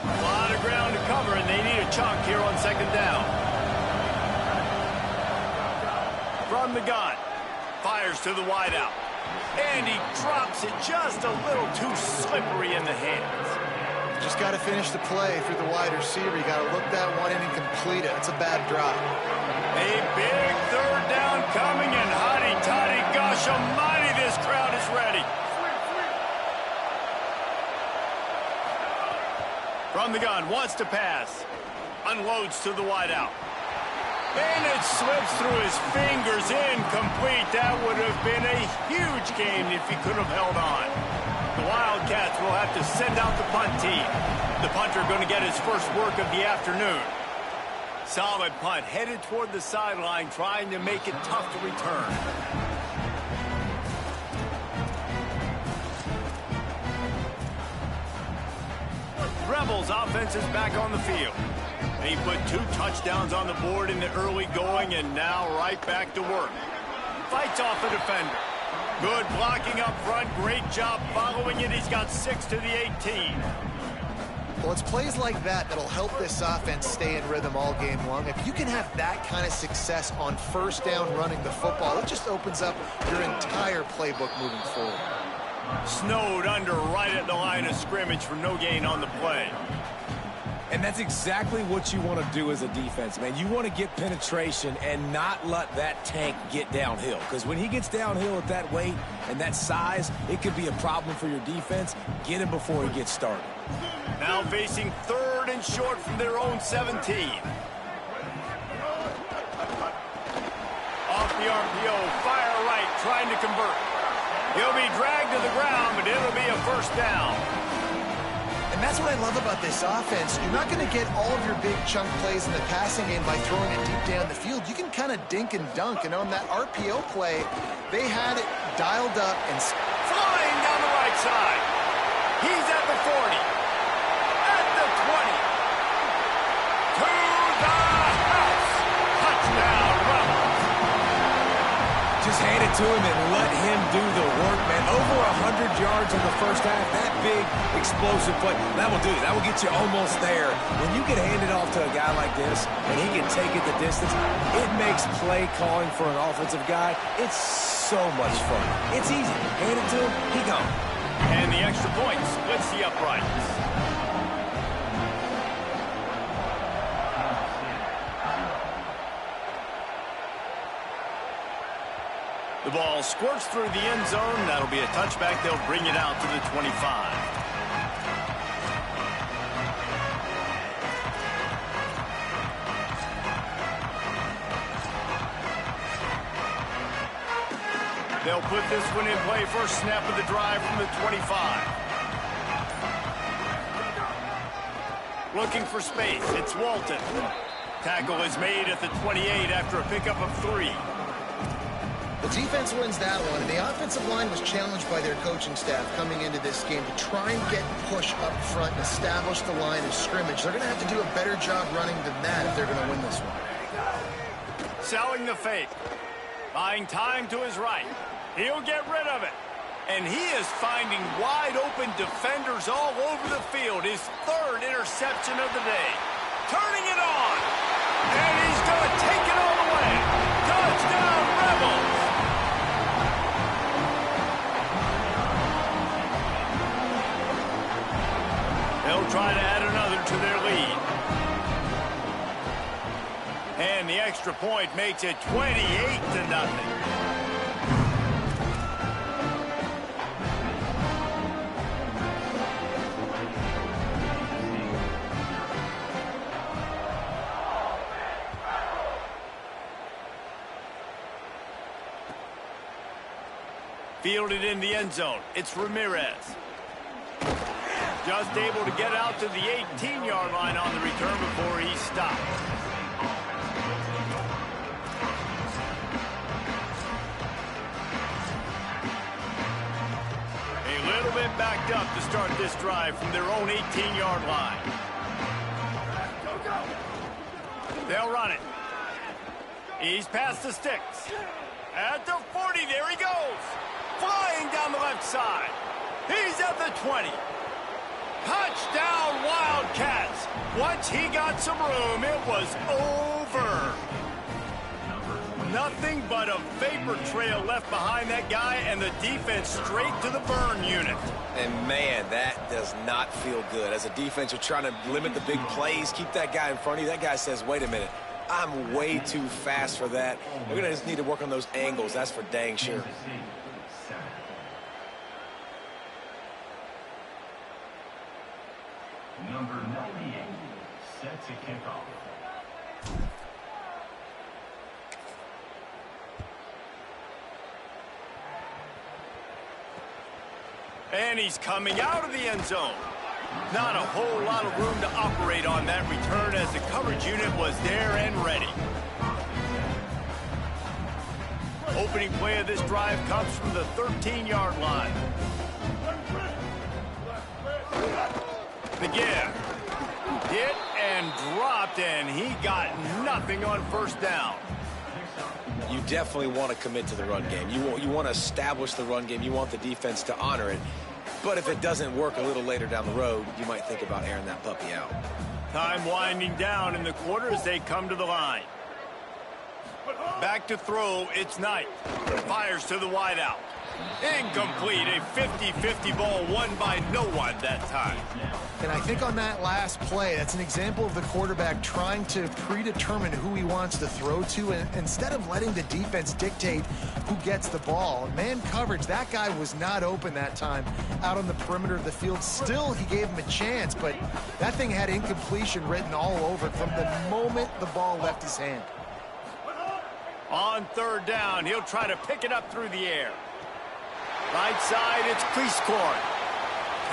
A lot of ground to cover, and they need a chunk here on 2nd down. From the gun, fires to the wideout. And he drops it just a little too slippery in the hands. Just got to finish the play through the wide receiver. You got to look that one in and complete it. It's a bad drop. A big 3rd down coming, and hotty-toddy, gosh almighty, this crowd is ready. From the gun, wants to pass. Unloads to the wideout. And it slips through his fingers, incomplete. That would have been a huge gain if he could have held on. The Wildcats will have to send out the punt team. The punter going to get his first work of the afternoon. Solid punt, headed toward the sideline, trying to make it tough to return. Rebels offense is back on the field. He put 2 touchdowns on the board in the early going, and now right back to work. Fights off a defender. Good blocking up front. Great job following it. He's got 6 to the 18. Well, it's plays like that that'll help this offense stay in rhythm all game long. If you can have that kind of success on first down running the football, it just opens up your entire playbook moving forward. Snowed under right at the line of scrimmage for no gain on the play. And that's exactly what you want to do as a defense, man. You want to get penetration and not let that tank get downhill. Because when he gets downhill at that weight and that size, it could be a problem for your defense. Get him before he gets started. Now facing 3rd and short from their own 17. Off the RPO, fire right, trying to convert. He'll be dragged to the ground, but it'll be a first down. And that's what I love about this offense. You're not going to get all of your big chunk plays in the passing game by throwing it deep down the field. You can kind of dink and dunk. And on that RPO play, they had it dialed up and flying down the right side. He's at the 40. At the 20. To the house. Touchdown, Rebels. Just hand it to him and let him do the work, man. Over 100 yards in the first half. That big, explosive play. That will do it. That will get you almost there. When you get handed off to a guy like this and he can take it the distance, it makes play calling for an offensive guy. It's so much fun. It's easy. Hand it to him, he gone. And the extra point splits the uprights. The ball squirts through the end zone. That'll be a touchback. They'll bring it out to the 25. They'll put this one in play. First snap of the drive from the 25. Looking for space. It's Walton. Tackle is made at the 28 after a pickup of 3. The defense wins that one, and the offensive line was challenged by their coaching staff coming into this game to try and get push up front and establish the line of scrimmage. They're going to have to do a better job running than that if they're going to win this one. Selling the fake. Buying time to his right. He'll get rid of it. And he is finding wide open defenders all over the field. His 3rd interception of the day. Turning it on. And he's going to take it all the way. Touchdown, Rebels. They'll try to add another to their lead. And the extra point makes it 28-0. Fielded in the end zone. It's Ramirez. Just able to get out to the 18-yard line on the return before he stopped. A little bit backed up to start this drive from their own 18-yard line. They'll run it. He's past the sticks. At the 40, there he goes. Flying down the left side. He's at the 20. Touchdown, Wildcats. Once he got some room, it was over. Nothing but a vapor trail left behind that guy, and the defense straight to the burn unit. And, man, that does not feel good. As a defense, you're trying to limit the big plays, keep that guy in front of you. That guy says, wait a minute, I'm way too fast for that. We're going to just need to work on those angles. That's for dang sure. Number 9. Set to kick off. And he's coming out of the end zone. Not a whole lot of room to operate on that return as the coverage unit was there and ready. Opening play of this drive comes from the 13-yard line. The give. Hit and dropped, and he got nothing on first down. You definitely want to commit to the run game. You want to establish the run game. You want the defense to honor it. But if it doesn't work a little later down the road, you might think about airing that puppy out. Time winding down in the quarter as they come to the line. Back to throw, it's Knight. Fires to the wideout. Incomplete, a 50-50 ball won by no one that time. And I think on that last play, that's an example of the quarterback trying to predetermine who he wants to throw to, and instead of letting the defense dictate who gets the ball. Man coverage, that guy was not open that time out on the perimeter of the field. Still, he gave him a chance, but that thing had incompletion written all over it from the moment the ball left his hand. On third down, he'll try to pick it up through the air. Right side, it's Cleasecorn.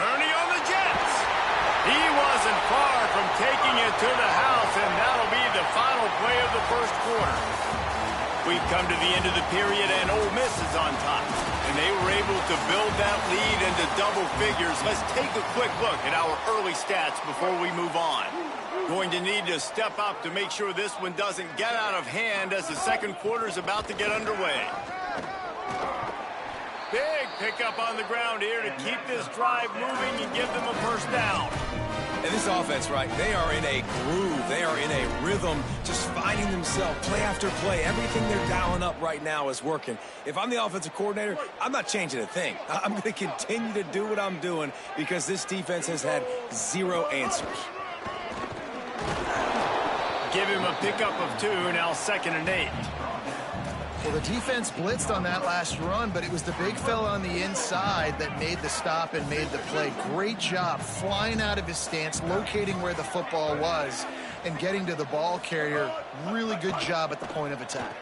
Turning on the Jets. He wasn't far from taking it to the house, and that'll be the final play of the first quarter. We've come to the end of the period, and Ole Miss is on top. And they were able to build that lead into double figures. Let's take a quick look at our early stats before we move on. Going to need to step up to make sure this one doesn't get out of hand as the second quarter is about to get underway. Big pickup on the ground here to keep this drive moving and give them a first down. And this offense, right, they are in a groove. They are in a rhythm, just finding themselves play after play. Everything they're dialing up right now is working. If I'm the offensive coordinator, I'm not changing a thing. I'm going to continue to do what I'm doing because this defense has had zero answers. Give him a pickup of 2, now 2nd and 8. Well, the defense blitzed on that last run, but it was the big fella on the inside that made the stop and made the play. Great job flying out of his stance, locating where the football was, and getting to the ball carrier. Really good job at the point of attack.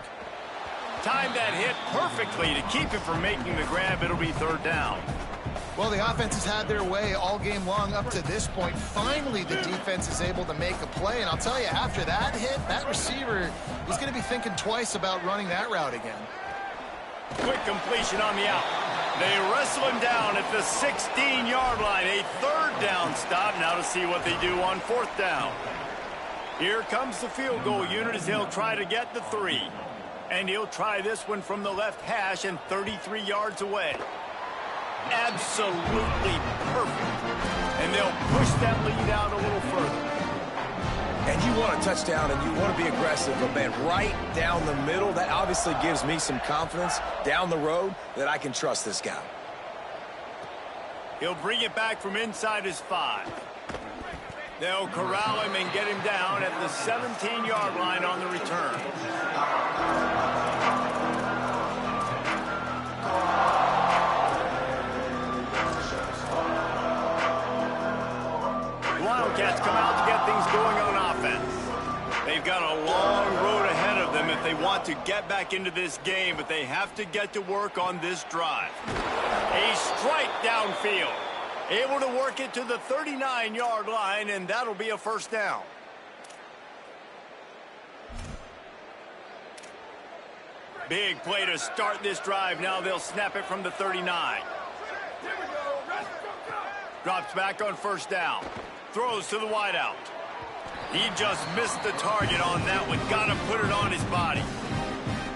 Timed that hit perfectly to keep it from making the grab. It'll be third down. Well, the offense has had their way all game long up to this point. Finally, the defense is able to make a play. And I'll tell you, after that hit, that receiver is going to be thinking twice about running that route again. Quick completion on the out. They wrestle him down at the 16-yard line. A third down stop. Now to see what they do on fourth down. Here comes the field goal unit as he'll try to get the 3. And he'll try this one from the left hash and 33 yards away. Absolutely perfect. And they'll push that lead out a little further. And you want a touchdown and you want to be aggressive, but man, right down the middle, that obviously gives me some confidence down the road that I can trust this guy. He'll bring it back from inside his 5. They'll corral him and get him down at the 17-yard line on the return. Wildcats come out to get things going on offense. They've got a long road ahead of them if they want to get back into this game, but they have to get to work on this drive. A strike downfield. Able to work it to the 39-yard line, and that'll be a first down. Big play to start this drive. Now they'll snap it from the 39. Drops back on first down. Throws to the wideout. He just missed the target on that one. Got to put it on his body.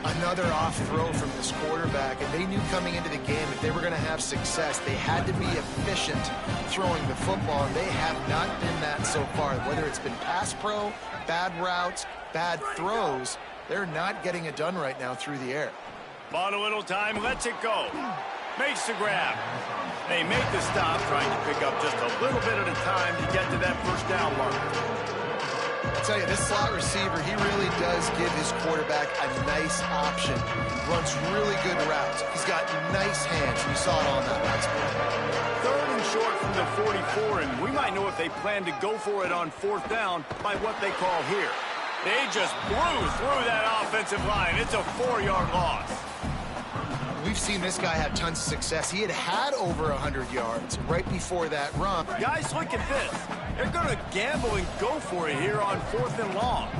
Another off throw from this quarterback, and they knew coming into the game if they were going to have success, they had to be efficient throwing the football, and they have not been that so far. Whether it's been pass pro, bad routes, bad throws, they're not getting it done right now through the air. Bought a little time, lets it go. Makes the grab. They make the stop, trying to pick up just a little bit at a time to get to that first down mark. tell you, this slot receiver, he really does give his quarterback a nice option. Runs really good routes. He's got nice hands. We saw it on that last play. 3rd and short from the 44, and we might know if they plan to go for it on 4th down by what they call here. They just blew through that offensive line. It's a 4-yard loss. We've seen this guy have tons of success. He had over 100 yards right before that run. Guys, look at this. They're going to gamble and go for it here on 4th and long.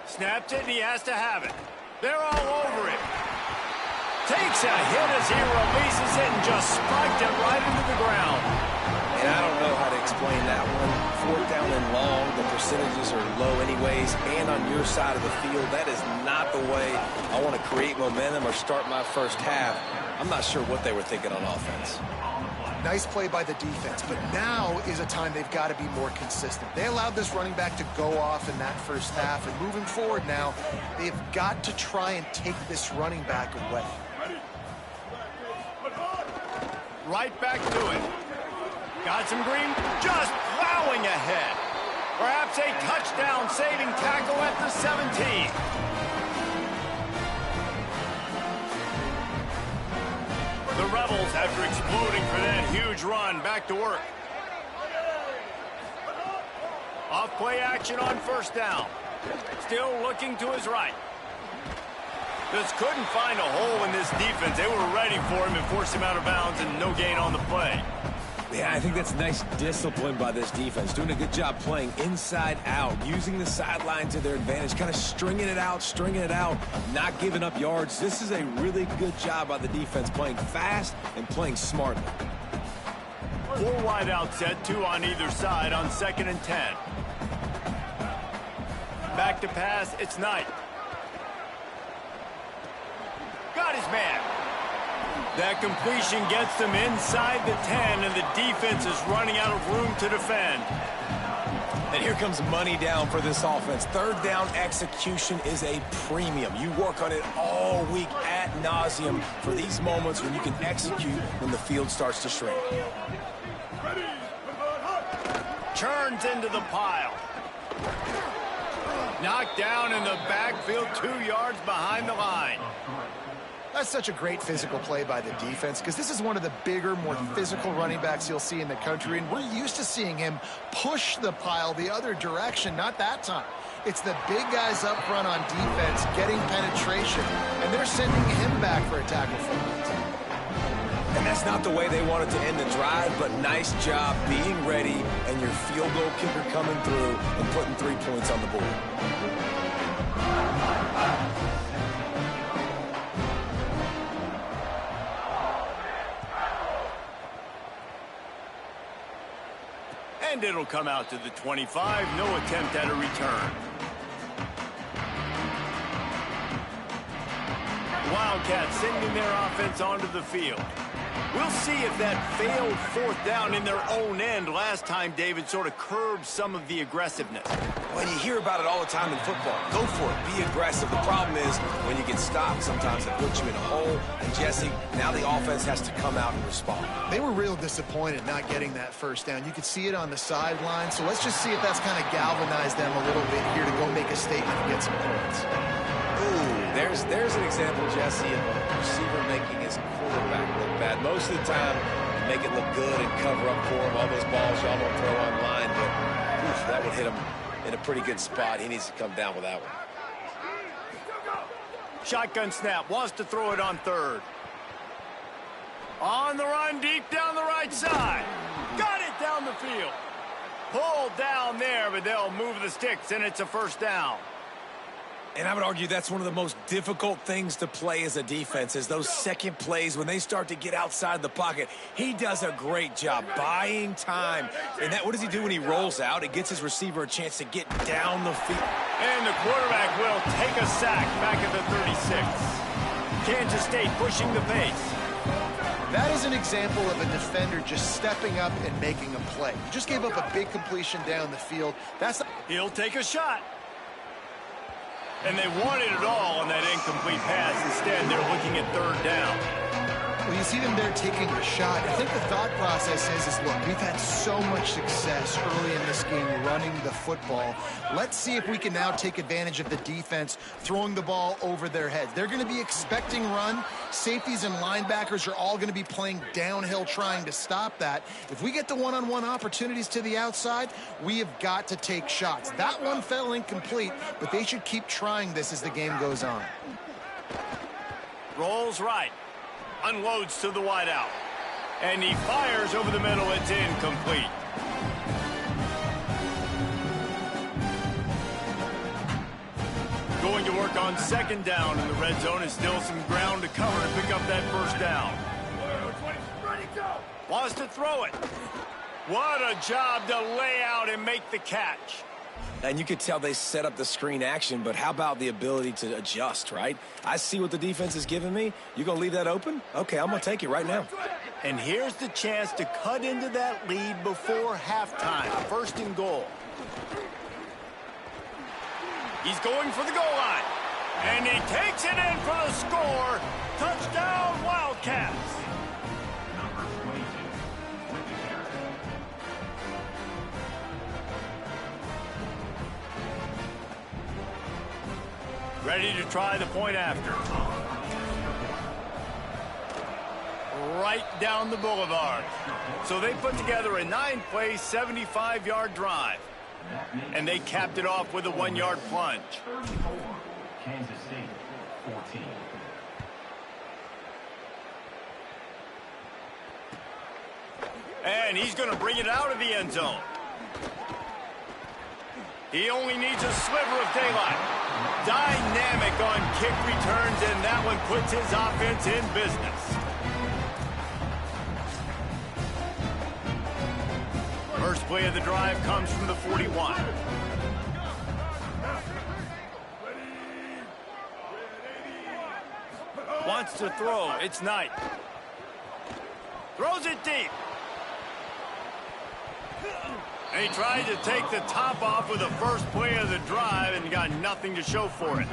Snaps it, and he has to have it. They're all over it. Takes a hit as he releases it and just spiked it right into the ground. And I don't know how to explain that one. 4th down and long, the percentages are low anyways, and on your side of the field, that is not the way I want to create momentum or start my first half. I'm not sure what they were thinking on offense. Nice play by the defense, but now is a time they've got to be more consistent. They allowed this running back to go off in that first half, and moving forward now, they've got to try and take this running back away. Right back to it. Got some green, just plowing ahead. Perhaps a touchdown-saving tackle at the 17. The Rebels, after exploding for that huge run, back to work. Off play action on 1st down. Still looking to his right. Just couldn't find a hole in this defense. They were ready for him and forced him out of bounds, and no gain on the play. Yeah, I think that's nice discipline by this defense. Doing a good job playing inside out, using the sideline to their advantage, kind of stringing it out, not giving up yards. This is a really good job by the defense, playing fast and playing smartly. 4 wide out set, 2 on either side on 2nd and 10. Back to pass, it's Knight. Got his man. That completion gets them inside the 10, and the defense is running out of room to defend. And here comes money down for this offense. 3rd down execution is a premium. You work on it all week ad nauseum for these moments when you can execute when the field starts to shrink. Turns into the pile. Knocked down in the backfield, 2 yards behind the line. That's such a great physical play by the defense because this is one of the bigger, more physical running backs you'll see in the country, and we're used to seeing him push the pile the other direction, not that time. It's the big guys up front on defense getting penetration, and they're sending him back for a tackle for it. And that's not the way they wanted to end the drive, but nice job being ready and your field goal kicker coming through and putting 3 points on the board. And it'll come out to the 25. No attempt at a return. Wildcats sending their offense onto the field. We'll see if that failed 4th down in their own end last time, David, sort of curbed some of the aggressiveness. Well, you hear about it all the time in football. Go for it. Be aggressive. The problem is when you get stopped, sometimes it puts you in a hole. And, Jesse, now the offense has to come out and respond. They were real disappointed not getting that 1st down. You could see it on the sideline. So let's just see if that's kind of galvanized them a little bit here to go make a statement and get some points. Ooh, there's an example, Jesse, of a receiver making his quarterback look bad. Most of the time, you make it look good and cover up for him. All those balls y'all don't throw online, but oof, that would hit him in a pretty good spot. He needs to come down with that one. Shotgun snap, wants to throw it on 3rd. On the run, deep down the right side. Got it down the field. Pulled down there, but they'll move the sticks, and it's a 1st down. And I would argue that's one of the most difficult things to play as a defense is those second plays when they start to get outside the pocket. He does a great job buying time. And what does he do when he rolls out? It gets his receiver a chance to get down the field. And the quarterback will take a sack back at the 36. Kansas State pushing the pace. That is an example of a defender just stepping up and making a play. He just gave up a big completion down the field. He'll take a shot. And they wanted it all on that incomplete pass. Instead, they're looking at 3rd down. Well, you see them there taking a shot. I think the thought process is look, we've had so much success early in this game running the football. Let's see if we can now take advantage of the defense throwing the ball over their heads. They're going to be expecting run. Safeties and linebackers are all going to be playing downhill trying to stop that. If we get the one-on-one opportunities to the outside, we have got to take shots. That one fell incomplete, but they should keep trying this as the game goes on. Rolls right. Unloads to the wideout. And he fires over the middle. It's incomplete. Going to work on second down in the red zone. Is still some ground to cover and pick up that first down. Wants to throw it. What a job to lay out and make the catch. And you could tell they set up the screen action, but how about the ability to adjust, right? I see what the defense is giving me. You going to leave that open? Okay, I'm going to take it right now. And here's the chance to cut into that lead before halftime. First and goal. He's going for the goal line. And he takes it in for the score. Touchdown, Wildcats. Ready to try the point after. Right down the boulevard. So they put together a 9-play, 75-yard drive. And they capped it off with a 1-yard plunge. 34, Kansas State, 14. And he's going to bring it out of the end zone. He only needs a sliver of daylight. Dynamic on kick returns, and that one puts his offense in business. First play of the drive comes from the 41. Wants to throw. It's Knight. Throws it deep. And he tried to take the top off with the first play of the drive and got nothing to show for it.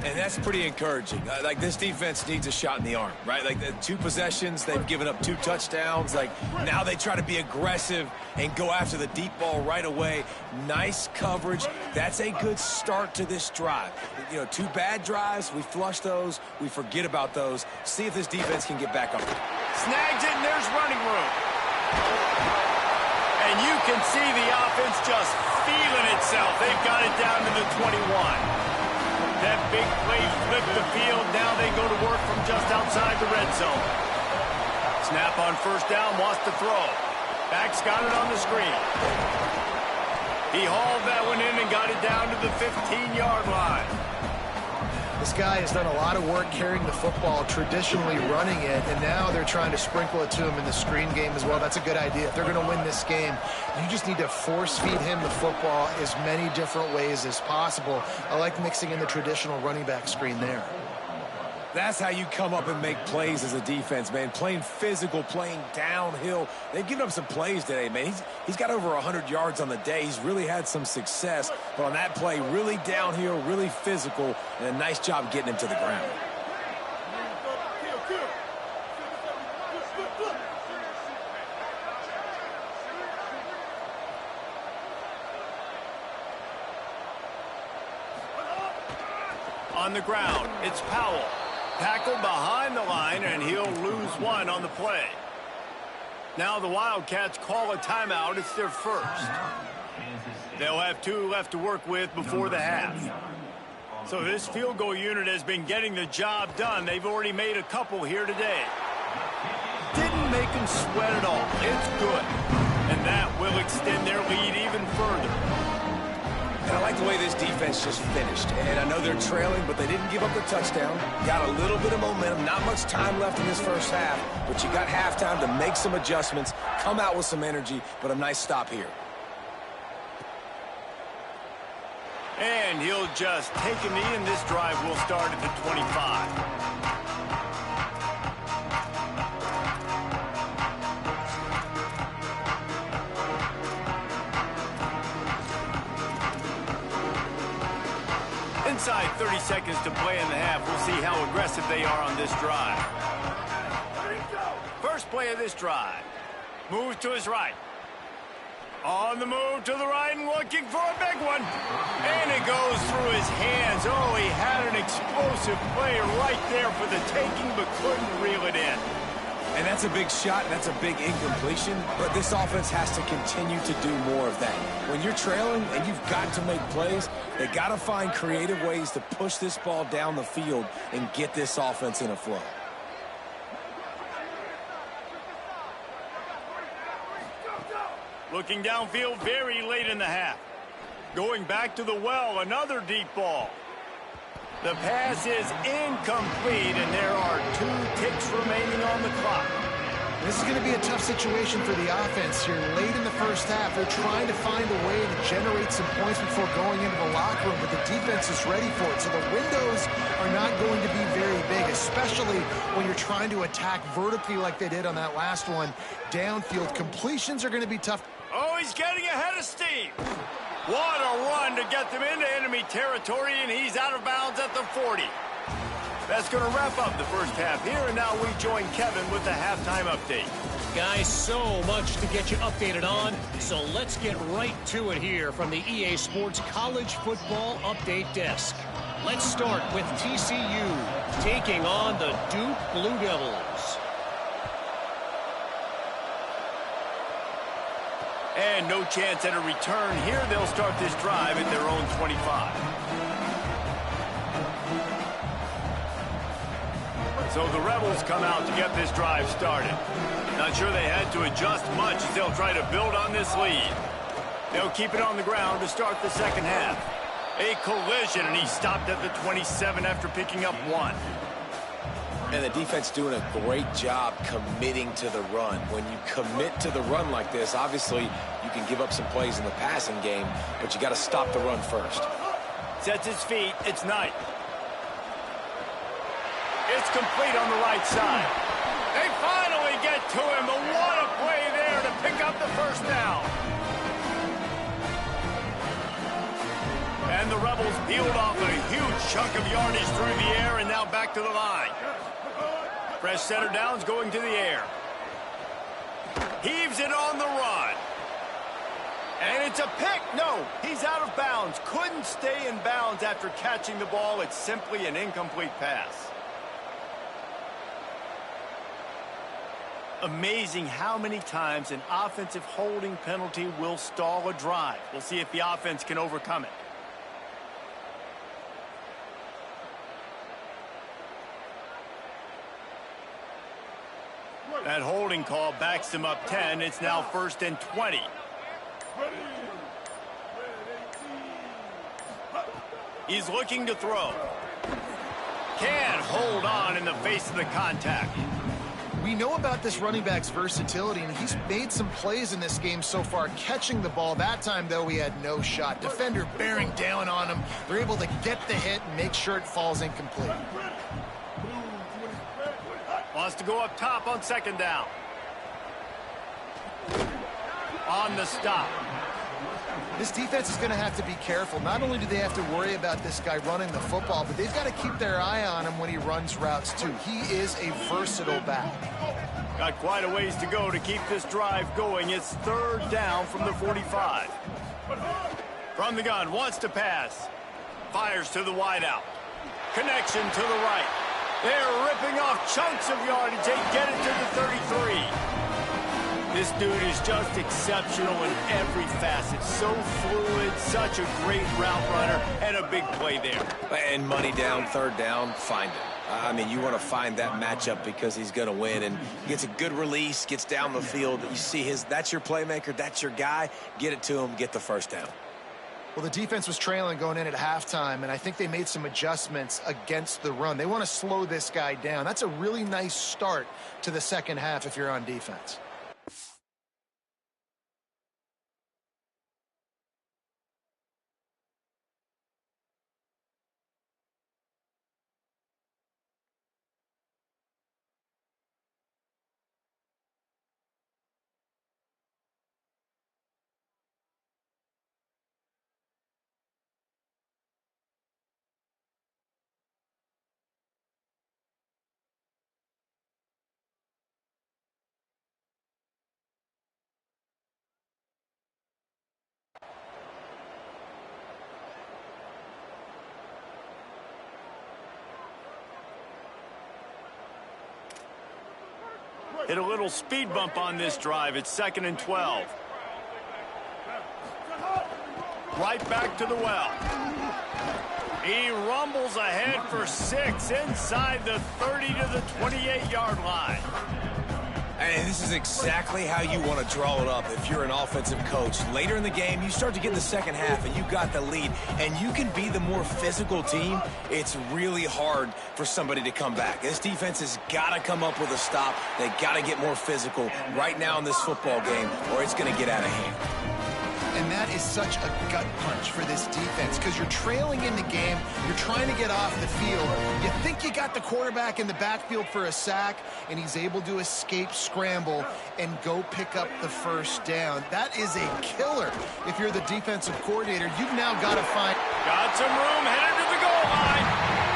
And that's pretty encouraging. Like, this defense needs a shot in the arm, right? Like, the 2 possessions, they've given up 2 touchdowns. Like, now they try to be aggressive and go after the deep ball right away. Nice coverage. That's a good start to this drive. You know, 2 bad drives, we flush those, we forget about those. See if this defense can get back up. Snags it, and there's running room. And you can see the offense just feeling itself. They've got it down to the 21. That big play flipped the field. Now they go to work from just outside the red zone. Snap on first down, wants to throw. Back's got it on the screen. He hauled that one in and got it down to the 15-yard line. This guy has done a lot of work carrying the football, traditionally running it, and now they're trying to sprinkle it to him in the screen game as well. That's a good idea. If they're going to win this game, you just need to force-feed him the football as many different ways as possible. I like mixing in the traditional running back screen there. That's how you come up and make plays as a defense, man. Playing physical, playing downhill. They've given up some plays today, man. He's got over 100 yards on the day. He's really had some success. But on that play, really downhill, really physical, and a nice job getting him to the ground. On the ground, it's Powell. Tackled behind the line, and he'll lose 1 on the play. Now the Wildcats call a timeout. It's their first. They'll have 2 left to work with before the half. So this field goal unit has been getting the job done. They've already made a couple here today. Didn't make them sweat at all. It's good. And that will extend their lead even further. And I like the way this defense just finished. And I know they're trailing, but they didn't give up the touchdown. Got a little bit of momentum. Not much time left in this first half, but you got halftime to make some adjustments, come out with some energy, but a nice stop here. And he'll just take a knee, and this drive will start at the 25. Inside 30 seconds to play in the half. We'll see how aggressive they are on this drive. play of this drive. Moves to his right. On the move to the right and looking for a big one. And it goes through his hands. Oh, he had an explosive play right there for the taking, but couldn't reel it in. And that's a big shot, and that's a big incompletion, but this offense has to continue to do more of that. When you're trailing and you've got to make plays, they got to find creative ways to push this ball down the field and get this offense in a flow. Looking downfield very late in the half. Going back to the well, another deep ball. The pass is incomplete, and there are 2 ticks remaining on the clock. This is going to be a tough situation for the offense here. Late in the first half, they're trying to find a way to generate some points before going into the locker room, but the defense is ready for it. So the windows are not going to be very big, especially when you're trying to attack vertically like they did on that last one. Downfield completions are going to be tough. Oh, he's getting ahead of steam. What a run to get them into enemy territory, and he's out of bounds at the 40. That's going to wrap up the first half here, and now we join Kevin with the halftime update. Guys, so much to get you updated on, so let's get right to it here from the EA Sports College Football Update Desk. Let's start with TCU taking on the Duke Blue Devils. And no chance at a return here. They'll start this drive at their own 25. So the Rebels come out to get this drive started. Not sure they had to adjust much as they'll try to build on this lead. They'll keep it on the ground to start the second half. A collision, and he stopped at the 27 after picking up 1. And the defense doing a great job committing to the run. When you commit to the run like this, obviously you can give up some plays in the passing game, but you got to stop the run first. Sets his feet. It's Knight. It's complete on the right side. They finally get to him, but what a play there to pick up the first down. And the Rebels peeled off a huge chunk of yardage through the air and now back to the line. Fresh center downs going to the air. Heaves it on the run. And it's a pick. No, he's out of bounds. Couldn't stay in bounds after catching the ball. It's simply an incomplete pass. Amazing how many times an offensive holding penalty will stall a drive. We'll see if the offense can overcome it. That holding call backs him up 10. It's now 1st and 20. He's looking to throw. Can't hold on in the face of the contact. We know about this running back's versatility, and he's made some plays in this game so far, catching the ball. That time, though, he had no shot. Defender bearing down on him. They're able to get the hit and make sure it falls incomplete. Wants to go up top on second down. On the stop. This defense is going to have to be careful. Not only do they have to worry about this guy running the football, but they've got to keep their eye on him when he runs routes, too. He is a versatile back. Got quite a ways to go to keep this drive going. It's 3rd down from the 45. From the gun, wants to pass. Fires to the wideout. Connection to the right. They're ripping off chunks of yardage. They get it to the 33. This dude is just exceptional in every facet. So fluid, such a great route runner, and a big play there. And money down, 3rd down, find him. I mean, you want to find that matchup because he's going to win. And he gets a good release, gets down the field. You see that's your playmaker, that's your guy. Get it to him, get the 1st down. Well, the defense was trailing going in at halftime, and I think they made some adjustments against the run. They want to slow this guy down. That's a really nice start to the second half if you're on defense. Hit a little speed bump on this drive. It's 2nd and 12. Right back to the well. He rumbles ahead for 6 inside the 30 to the 28-yard line. And this is exactly how you want to draw it up if you're an offensive coach. Later in the game, you start to get in the second half and you got the lead, and you can be the more physical team. It's really hard for somebody to come back. This defense has got to come up with a stop. They got to get more physical right now in this football game, or it's going to get out of hand. And that is such a gut punch for this defense because you're trailing in the game. You're trying to get off the field. You think you got the quarterback in the backfield for a sack, and he's able to escape scramble and go pick up the first down. That is a killer. If you're the defensive coordinator, you've now got to find... Got some room, headed to the goal line.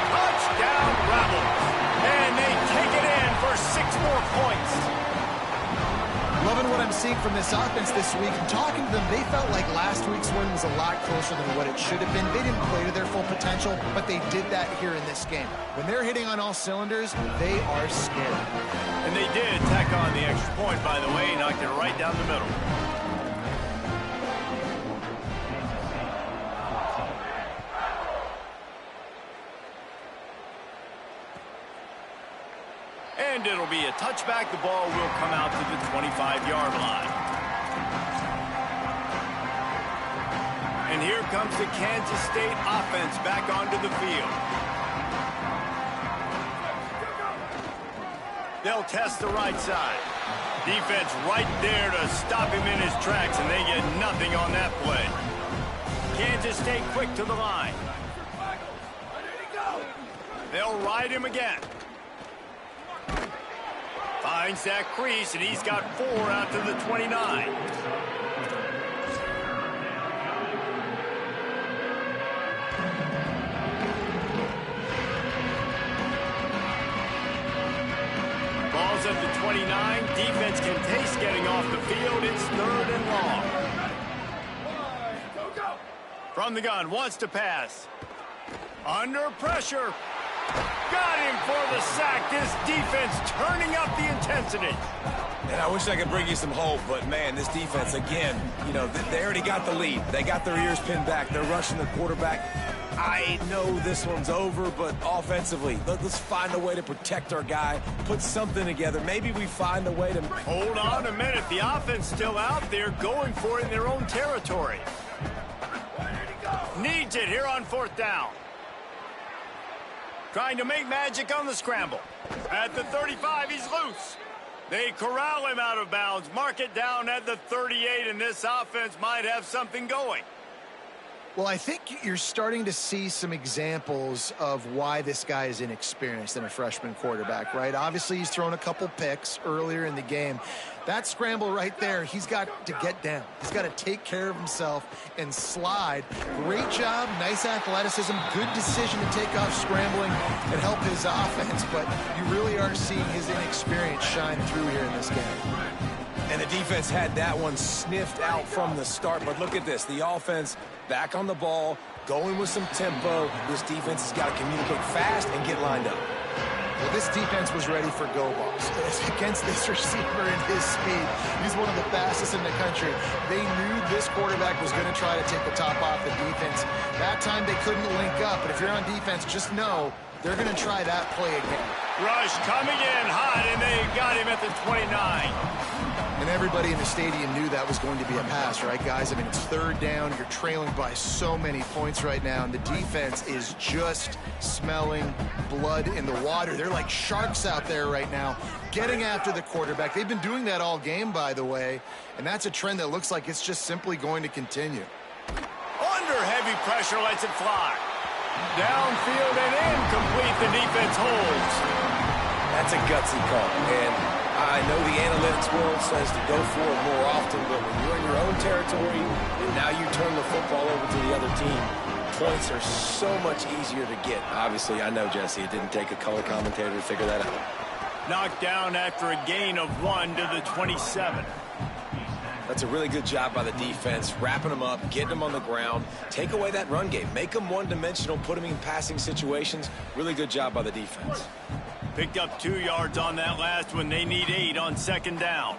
Touchdown, Rebels. And they take it in for 6 more points. Loving what I'm seeing from this offense this week. And talking to them, they felt like last week's win was a lot closer than what it should have been. They didn't play to their full potential, but they did that here in this game. When they're hitting on all cylinders, they are scary. And they did tack on the extra point, by the way. Knocked it right down the middle. And it'll be a touchback. The ball will come out to the 25-yard line. And here comes the Kansas State offense back onto the field. They'll test the right side. Defense right there to stop him in his tracks, and they get nothing on that play. Kansas State quick to the line. They'll ride him again. Finds that crease, and he's got 4 out to the 29. Ball's at the 29. Defense can taste getting off the field. It's 3rd and long. From the gun, wants to pass. Under pressure. Got him for the sack. This defense turning up the intensity. And I wish I could bring you some hope, but, man, this defense, again, you know, they already got the lead. They got their ears pinned back. They're rushing the quarterback. I know this one's over, but offensively, let's find a way to protect our guy, put something together. Maybe we find a way to... Hold on a minute. The offense still out there going for it in their own territory. Needs it here on 4th down. Trying to make magic on the scramble. At the 35, he's loose. They corral him out of bounds. Mark it down at the 38, and this offense might have something going. Well, I think you're starting to see some examples of why this guy is inexperienced in a freshman quarterback, right? Obviously, he's thrown a couple picks earlier in the game. That scramble right there, he's got to get down. He's got to take care of himself and slide. Great job, nice athleticism, good decision to take off scrambling and help his offense, but you really are seeing his inexperience shine through here in this game. And the defense had that one sniffed out from the start. But look at this. The offense back on the ball, going with some tempo. This defense has got to communicate fast and get lined up. Well, this defense was ready for go balls. Against this receiver and his speed, he's one of the fastest in the country. They knew this quarterback was going to try to take the top off the defense. That time they couldn't link up. But if you're on defense, just know they're going to try that play again. Rush coming in hot, and they got him at the 29. And everybody in the stadium knew that was going to be a pass, right, guys? I mean, it's 3rd down. You're trailing by so many points right now, and the defense is just smelling blood in the water. They're like sharks out there right now, getting after the quarterback. They've been doing that all game, by the way, and that's a trend that looks like it's just simply going to continue. Under heavy pressure, lets it fly. Downfield and incomplete. The defense holds. That's a gutsy call, and I know the analytics world says to go for it more often, but when you're in your own territory and now you turn the football over to the other team, points are so much easier to get. Obviously, I know, Jesse, it didn't take a color commentator to figure that out. Knocked down after a gain of 1 to the 27. That's a really good job by the defense, wrapping them up, getting them on the ground, take away that run game, make them one-dimensional, put them in passing situations. Really good job by the defense. Picked up 2 yards on that last one. They need 8 on second down.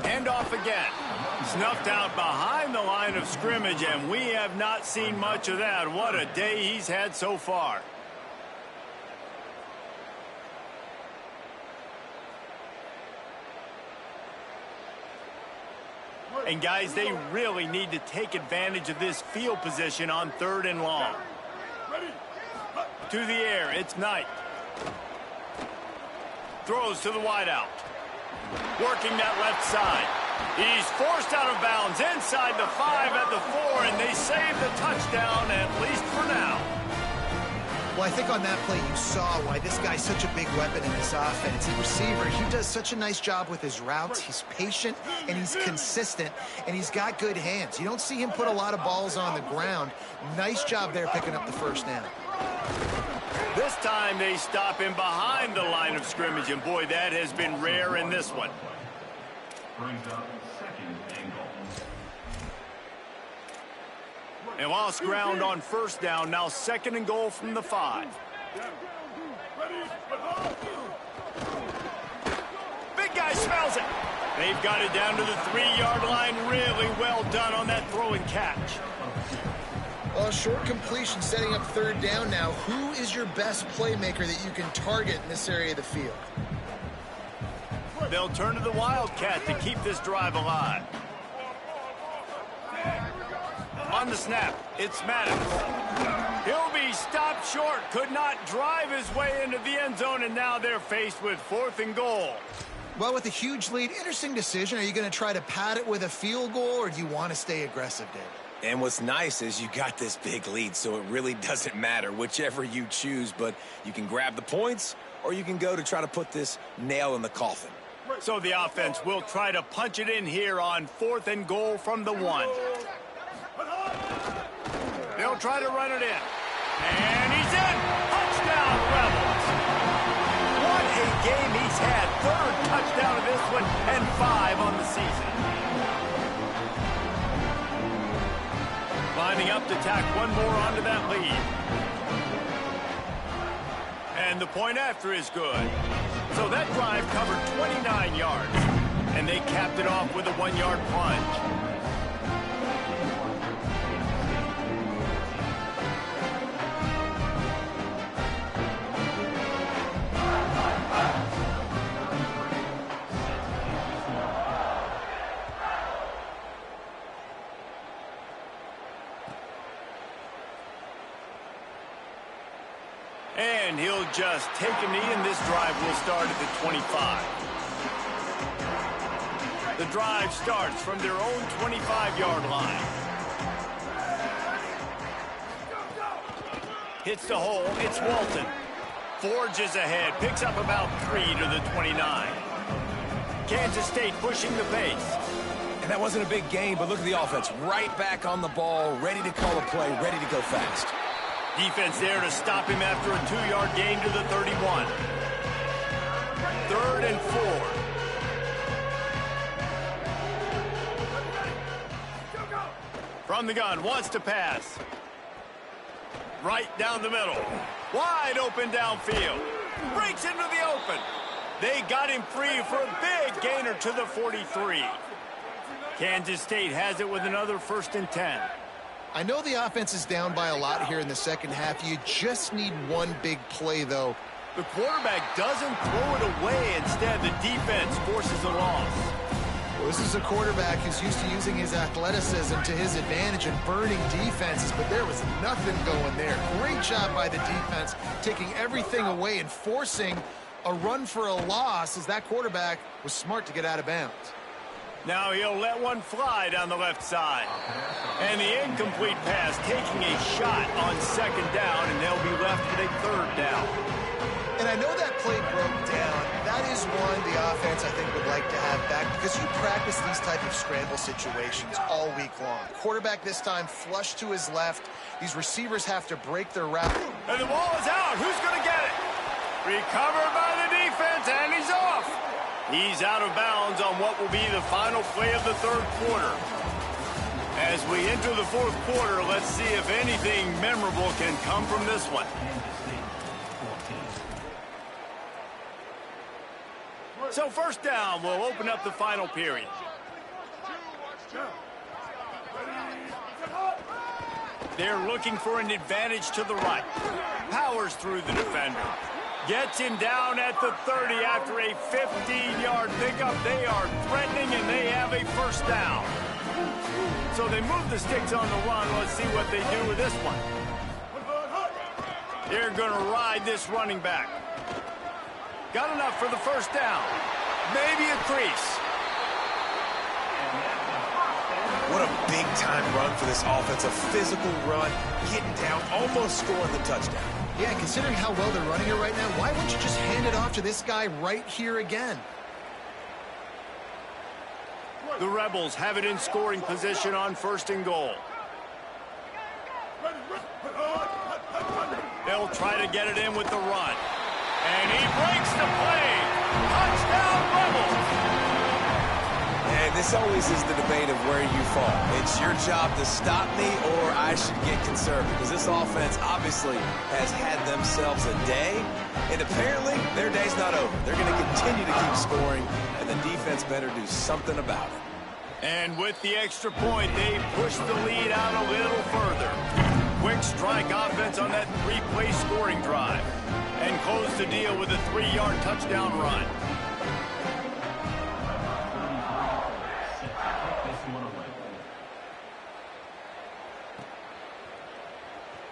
Hand off again. Snuffed out behind the line of scrimmage, and we have not seen much of that. What a day he's had so far. And guys, they really need to take advantage of this field position on 3rd and long. To the air, it's Knight. Throws to the wideout. Working that left side. He's forced out of bounds inside the 5 at the 4, and they save the touchdown, at least for now. Well, I think on that play you saw why this guy's such a big weapon in this offense. At receiver, he does such a nice job with his routes. He's patient, and he's consistent, and he's got good hands. You don't see him put a lot of balls on the ground. Nice job there picking up the first down. This time they stop him behind the line of scrimmage, and boy, that has been rare in this one. Brings up 2nd and goal. And lost ground on first down, now 2nd and goal from the 5. Big guy smells it. They've got it down to the 3-yard line. Really well done on that throw and catch. Well, a short completion setting up 3rd down now. Who is your best playmaker that you can target in this area of the field? They'll turn to the Wildcat to keep this drive alive. On the snap, it's Maddox. He'll be stopped short, could not drive his way into the end zone, and now they're faced with 4th and goal. Well, with a huge lead, interesting decision. Are you going to try to pad it with a field goal, or do you want to stay aggressive, David? And what's nice is you got this big lead, so it really doesn't matter whichever you choose, but you can grab the points or you can go to try to put this nail in the coffin. So the offense will try to punch it in here on 4th and goal from the 1. They'll try to run it in. And he's in! Touchdown, Rebels! What a game he's had. 3rd touchdown of this one and 5 on the season. Lining up to tack one more onto that lead. And the point after is good. So that drive covered 29 yards. And they capped it off with a 1-yard plunge. And he'll just take a knee, and this drive will start at the 25. The drive starts from their own 25-yard line. Hits the hole. It's Walton. Forges ahead. Picks up about 3 to the 29. Kansas State pushing the pace. And that wasn't a big game, but look at the offense. Right back on the ball, ready to call a play, ready to go fast. Defense there to stop him after a 2-yard gain to the 31. 3rd and 4. From the gun, wants to pass. Right down the middle. Wide open downfield. Breaks into the open. They got him free for a big gainer to the 43. Kansas State has it with another 1st and 10. I know the offense is down by a lot here in the second half. You just need one big play, though. The quarterback doesn't throw it away. Instead, the defense forces a loss. Well, this is a quarterback who's used to using his athleticism to his advantage and burning defenses, but there was nothing going there. Great job by the defense, taking everything away and forcing a run for a loss, as that quarterback was smart to get out of bounds. Now he'll let one fly down the left side. And the incomplete pass taking a shot on 2nd down, and they'll be left with a 3rd down. And I know that play broke down. That is one the offense, I think, would like to have back, because you practice these type of scramble situations all week long. Quarterback this time flush to his left. These receivers have to break their route. And the ball is out. Who's going to get it? Recovered by the defense, and he's off. He's out of bounds on what will be the final play of the 3rd quarter. As we enter the 4th quarter, let's see if anything memorable can come from this one. So first down will open up the final period. They're looking for an advantage to the right. Powers through the defender. Gets him down at the 30 after a 15-yard pickup. They are threatening, and they have a first down. So they move the sticks on the run. Let's see what they do with this one. They're going to ride this running back. Got enough for the first down. Maybe a crease. What a big-time run for this offense. A physical run, getting down, almost scoring the touchdown. Yeah, considering how well they're running it right now, why wouldn't you just hand it off to this guy right here again? The Rebels have it in scoring position on first and goal. They'll try to get it in with the run. And he breaks the play. Touchdown, Rebels! And this always is the debate of where you fall. It's your job to stop me, or I should get conservative. Because this offense obviously has had themselves a day, and apparently their day's not over. They're going to continue to keep scoring, and the defense better do something about it. And with the extra point, they push the lead out a little further. Quick strike offense on that three-play scoring drive. And close the deal with a 3-yard touchdown run.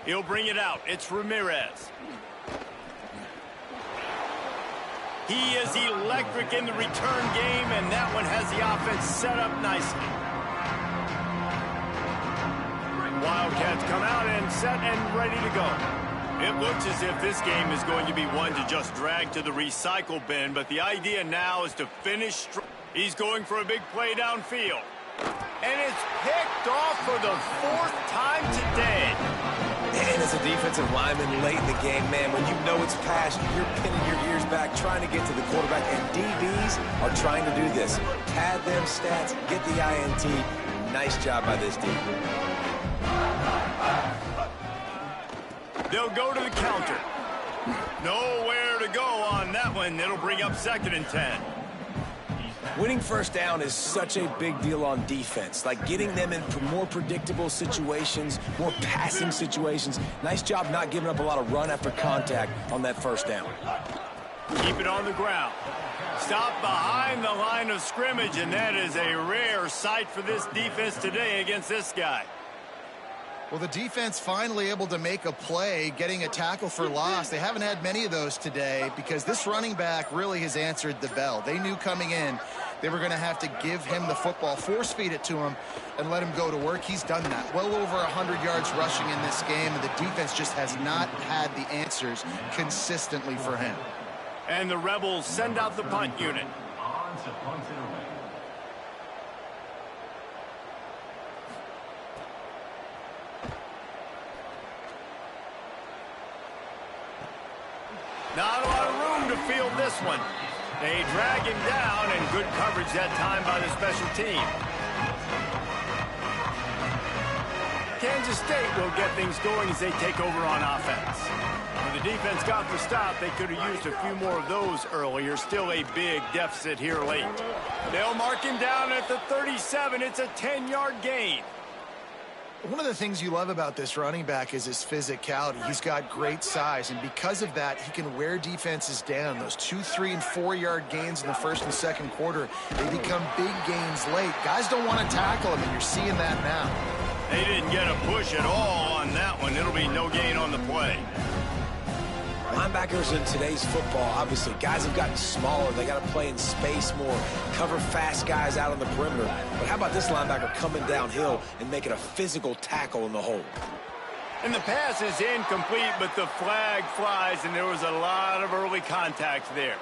He'll bring it out. It's Ramirez. He is electric in the return game, and that one has the offense set up nicely. Wildcats come out and set and ready to go. It looks as if this game is going to be one to just drag to the recycle bin, but the idea now is to finish strong. He's going for a big play downfield. And it's picked off for the 4th time today. And as a defensive lineman late in the game, man, when you know it's past, you're pinning your ears back, trying to get to the quarterback, and DBs are trying to do this. Pad them stats, get the INT. Nice job by this team. They'll go to the counter. Nowhere to go on that one. It'll bring up 2nd and 10. Winning first down is such a big deal on defense, like getting them in more predictable situations, more passing situations. Nice job not giving up a lot of run after contact on that first down. Keep it on the ground. Stop behind the line of scrimmage, and that is a rare sight for this defense today against this guy. Well, the defense finally able to make a play, getting a tackle for loss. They haven't had many of those today because this running back really has answered the bell. They knew coming in they were going to have to give him the football, force feed it to him, and let him go to work. He's done that. Well over 100 yards rushing in this game, and the defense just has not had the answers consistently for him. And the Rebels send out the punt unit. On to punt it away. Not a lot of room to field this one. They drag him down, and good coverage that time by the special team. Kansas State will get things going as they take over on offense. When the defense got the stop, they could have used a few more of those earlier. Still a big deficit here late. They'll mark him down at the 37. It's a 10-yard gain. One of the things you love about this running back is his physicality. He's got great size, and because of that, he can wear defenses down. Those 2, 3, and 4-yard gains in the first and second quarter, they become big gains late. Guys don't want to tackle him, and you're seeing that now. They didn't get a push at all on that one. It'll be no gain on the play. Linebackers in today's football, obviously, guys have gotten smaller. They got to play in space more, cover fast guys out on the perimeter. But how about this linebacker coming downhill and making a physical tackle in the hole? And the pass is incomplete, but the flag flies, and there was a lot of early contact there.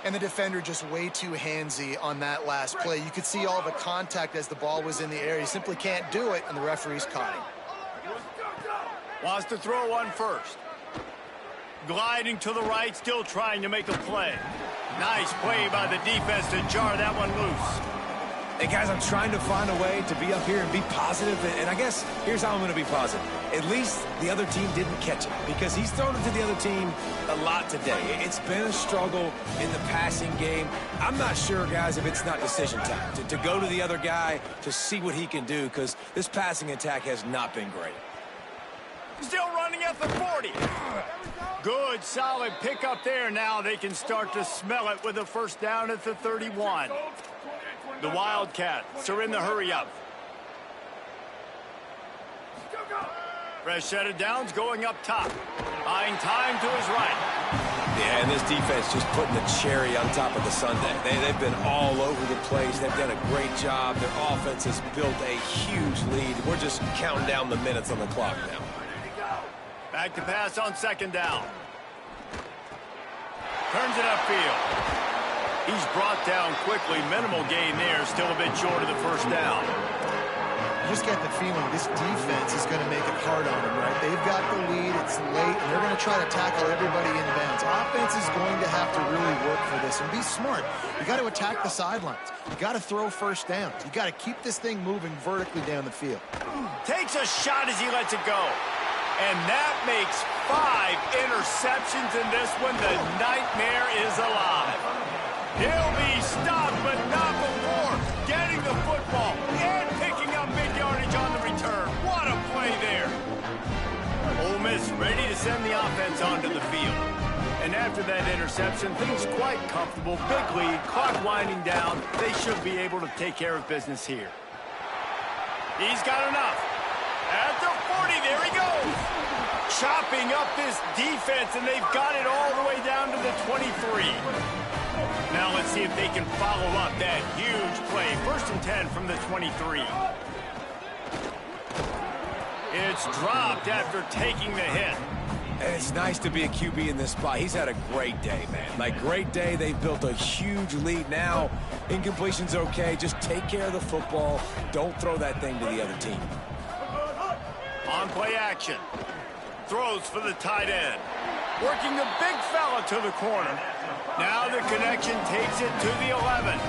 And the defender just way too handsy on that last play. You could see all the contact as the ball was in the air. He simply can't do it, and the referee's caught him. Wants to throw one first. Gliding to the right, still trying to make a play. Nice play by the defense to jar that one loose. Hey, guys, I'm trying to find a way to be up here and be positive, and I guess here's how I'm going to be positive. At least the other team didn't catch it, because he's thrown it to the other team a lot today. It's been a struggle in the passing game. I'm not sure, guys, if it's not decision time, to go to the other guy to see what he can do, because this passing attack has not been great. Still running at the 40. Good, solid pickup there. Now they can start to smell it with a first down at the 31. The Wildcats are in the hurry-up. Fresh set of downs going up top. Buying time to his right. Yeah, and this defense just putting the cherry on top of the sundae. They've been all over the place. They've done a great job. Their offense has built a huge lead. We're just counting down the minutes on the clock now. Back to pass on second down. Turns it upfield. He's brought down quickly. Minimal gain there. Still a bit short of the first down. You just get the feeling this defense is going to make it hard on them, right? They've got the lead. It's late, and they're going to try to tackle everybody in bounds. Offense is going to have to really work for this and be smart. You got to attack the sidelines. You got to throw first downs. You got to keep this thing moving vertically down the field. Takes a shot as he lets it go. And that makes 5 interceptions in this one. The nightmare is alive. He'll be stopped, but not before getting the football and picking up big yardage on the return. What a play there. Ole Miss ready to send the offense onto the field. And after that interception, things quite comfortable. Big lead, clock winding down. They should be able to take care of business here. He's got enough. At the 40, there he goes. Chopping up this defense, and they've got it all the way down to the 23. Now let's see if they can follow up that huge play. 1st and 10 from the 23. It's dropped after taking the hit. And it's nice to be a QB in this spot. He's had a great day, man. Like, great day. They've built a huge lead now. Incompletion's okay. Just take care of the football. Don't throw that thing to the other team. On play action. Throws for the tight end. Working the big fella to the corner. Now the connection takes it to the 11.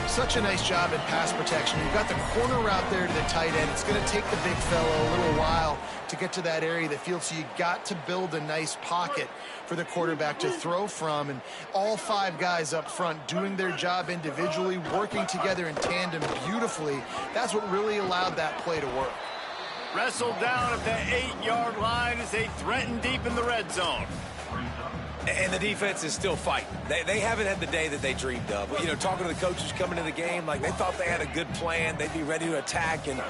Such a nice job in pass protection. You've got the corner route there to the tight end. It's going to take the big fella a little while to get to that area of the field, so you got to build a nice pocket for the quarterback to throw from. And all 5 guys up front doing their job individually, working together in tandem beautifully. That's what really allowed that play to work. Wrestled down at the 8-yard line as they threaten deep in the red zone. And the defense is still fighting. They haven't had the day that they dreamed of. You know, talking to the coaches coming into the game, like, they thought they had a good plan. They'd be ready to attack and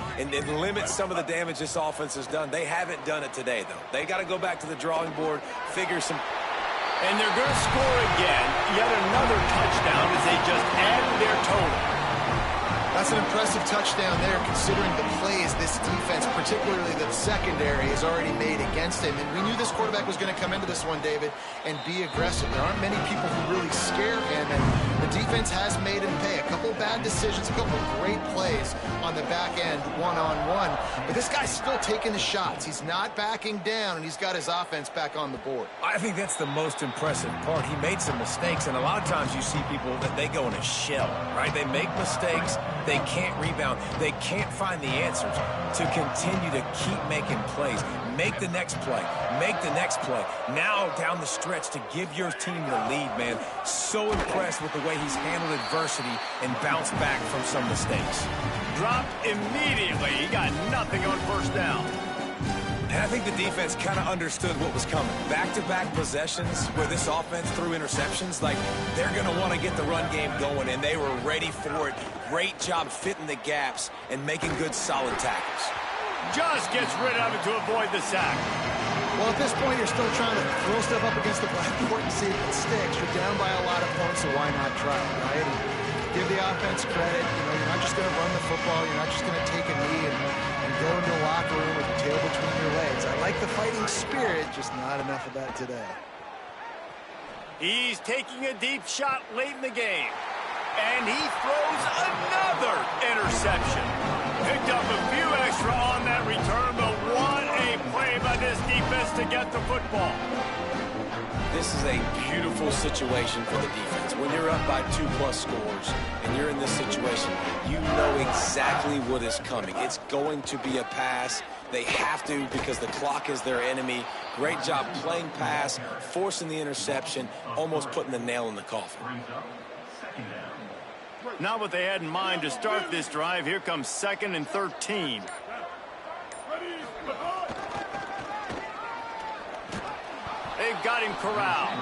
limit some of the damage this offense has done. They haven't done it today, though. They got to go back to the drawing board, figure some... And they're going to score again. Yet another touchdown as they just add their total. That's an impressive touchdown there, considering the plays this defense, particularly the secondary, has already made against him. And we knew this quarterback was going to come into this one, David, and be aggressive. There aren't many people who really scare him, and the defense has made him pay. A couple bad decisions, a couple great plays on the back end, one-on-one. But this guy's still taking the shots. He's not backing down, and he's got his offense back on the board. I think that's the most impressive part. He made some mistakes, and a lot of times you see people that they go in a shell, right? They make mistakes. They can't rebound. They can't find the answers to continue to keep making plays. Make the next play. Make the next play. Now down the stretch to give your team the lead, man. So impressed with the way he's handled adversity and bounced back from some mistakes. Dropped immediately. He got nothing on first down. And I think the defense kind of understood what was coming. Back-to-back possessions where this offense threw interceptions, like, they're going to want to get the run game going, and they were ready for it. Great job fitting the gaps and making good, solid tackles. Just gets rid of it to avoid the sack. Well, at this point, you're still trying to throw stuff up against the blackboard and see if it sticks. You're down by a lot of points, so why not try it, right? And give the offense credit. You know, you're not just going to run the football. You're not just going to take a knee and go into the locker room with your tail between your legs. I like the fighting spirit, just not enough of that today. He's taking a deep shot late in the game. And he throws another interception. Picked up a few extra on that return, but what a play by this defense to get the football. this is a beautiful situation for the defense. When you're up by 2+ scores and you're in this situation, you know exactly what is coming. It's going to be a pass. They have to because the clock is their enemy. Great job playing pass, forcing the interception, almost putting the nail in the coffin. Not what they had in mind to start this drive. Here comes 2nd and 13. They've got him corralled.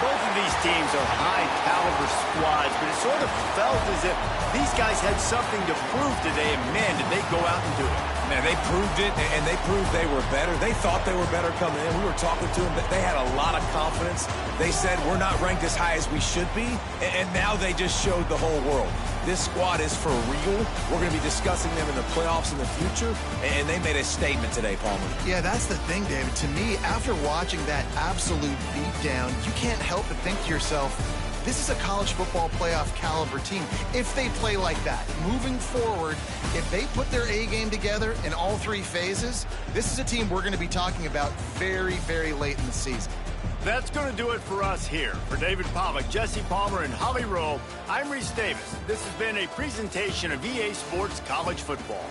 Both of these teams are high-caliber squads, but it sort of felt as if these guys had something to prove today, and man, did they go out and do it. Man, they proved it, and they proved they were better. They thought they were better coming in. We were talking to them. They had a lot of confidence. They said, we're not ranked as high as we should be, and now they just showed the whole world. This squad is for real. We're going to be discussing them in the playoffs in the future, and they made a statement today, Palmer. Yeah, that's the thing, David. To me, after watching that absolute beatdown, you can't help but think to yourself, this is a college football playoff caliber team. If they play like that, moving forward, if they put their A game together in all 3 phases, this is a team we're going to be talking about very, very late in the season. That's going to do it for us here. For David Pollack, Jesse Palmer, and Holly Rowe, I'm Reese Davis. This has been a presentation of EA Sports College Football.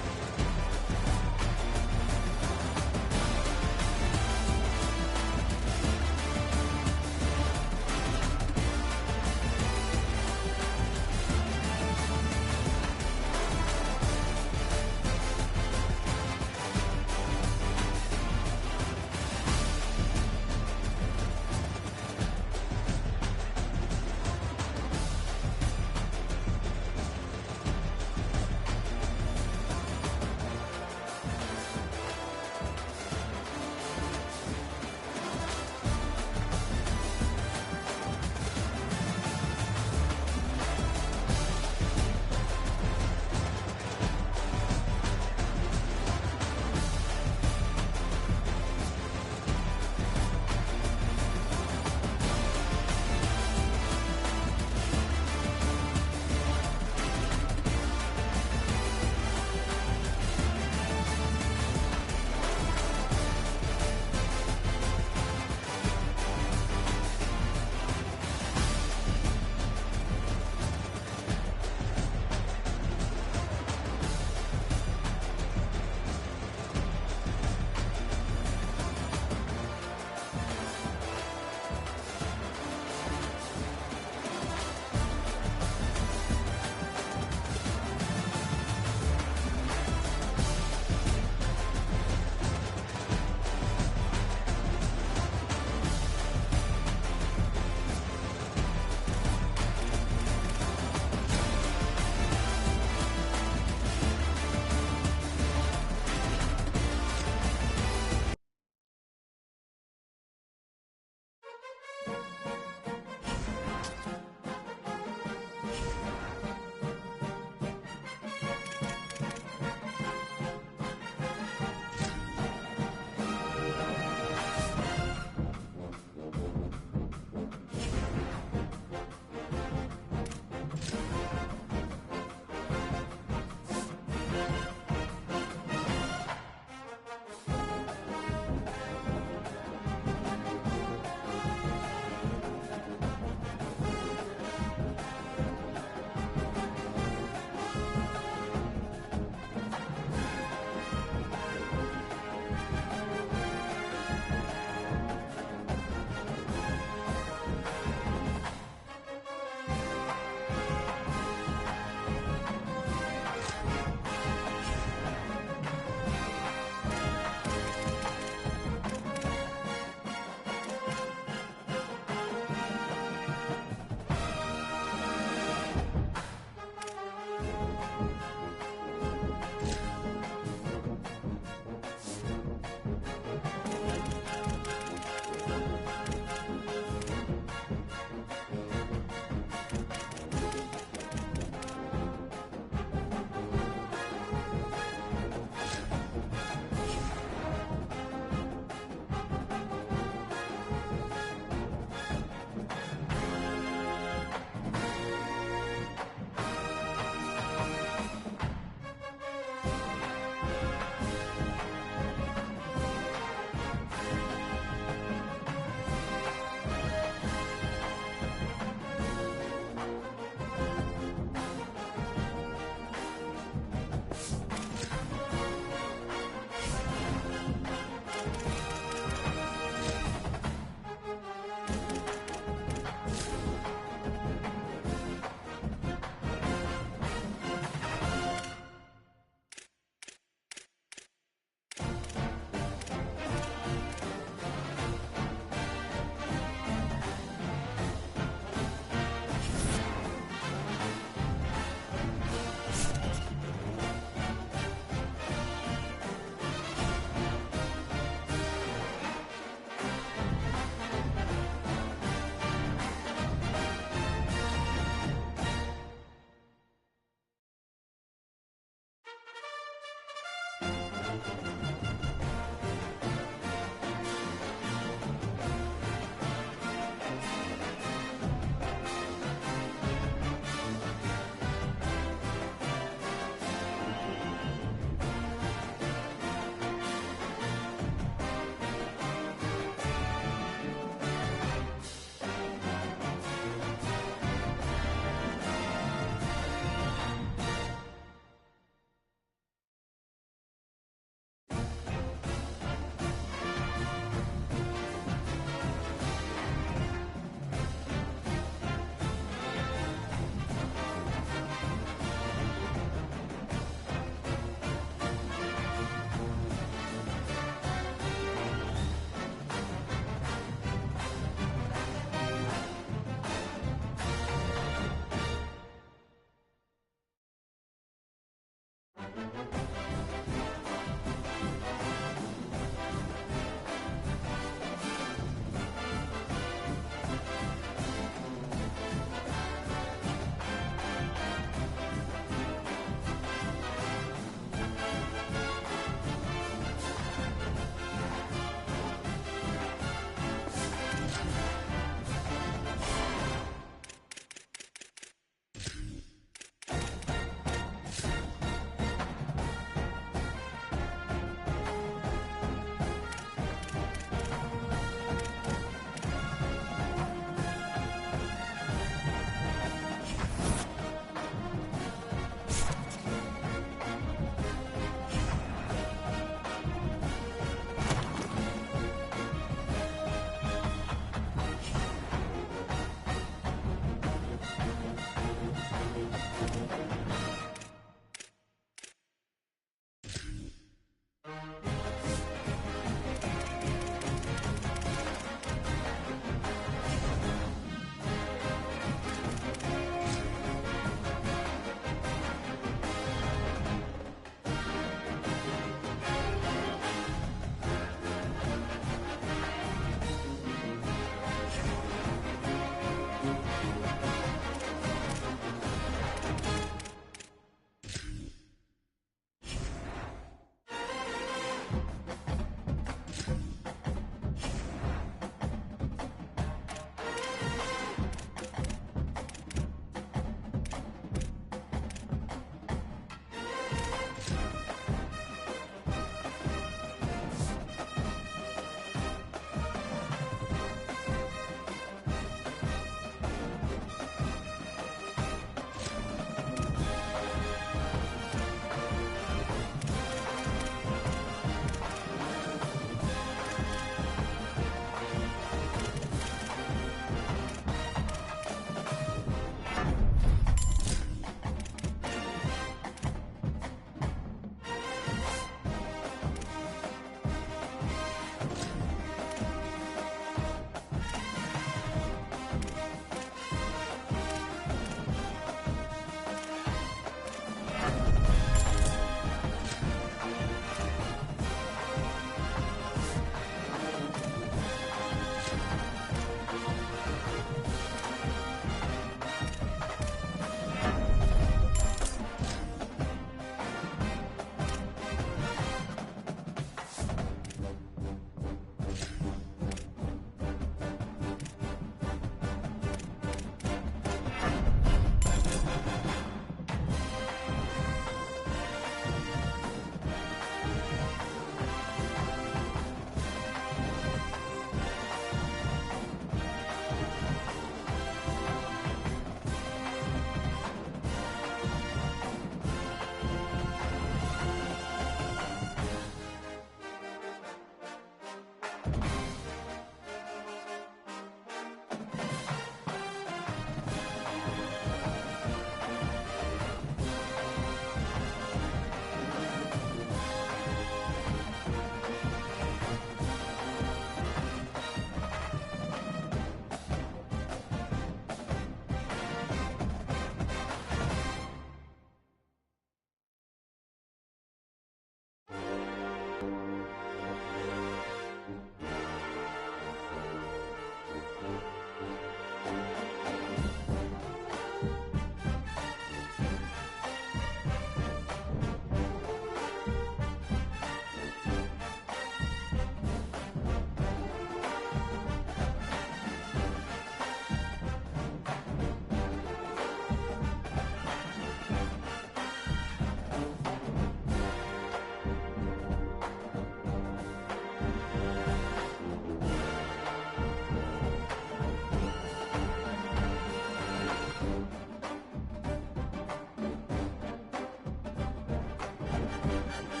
down.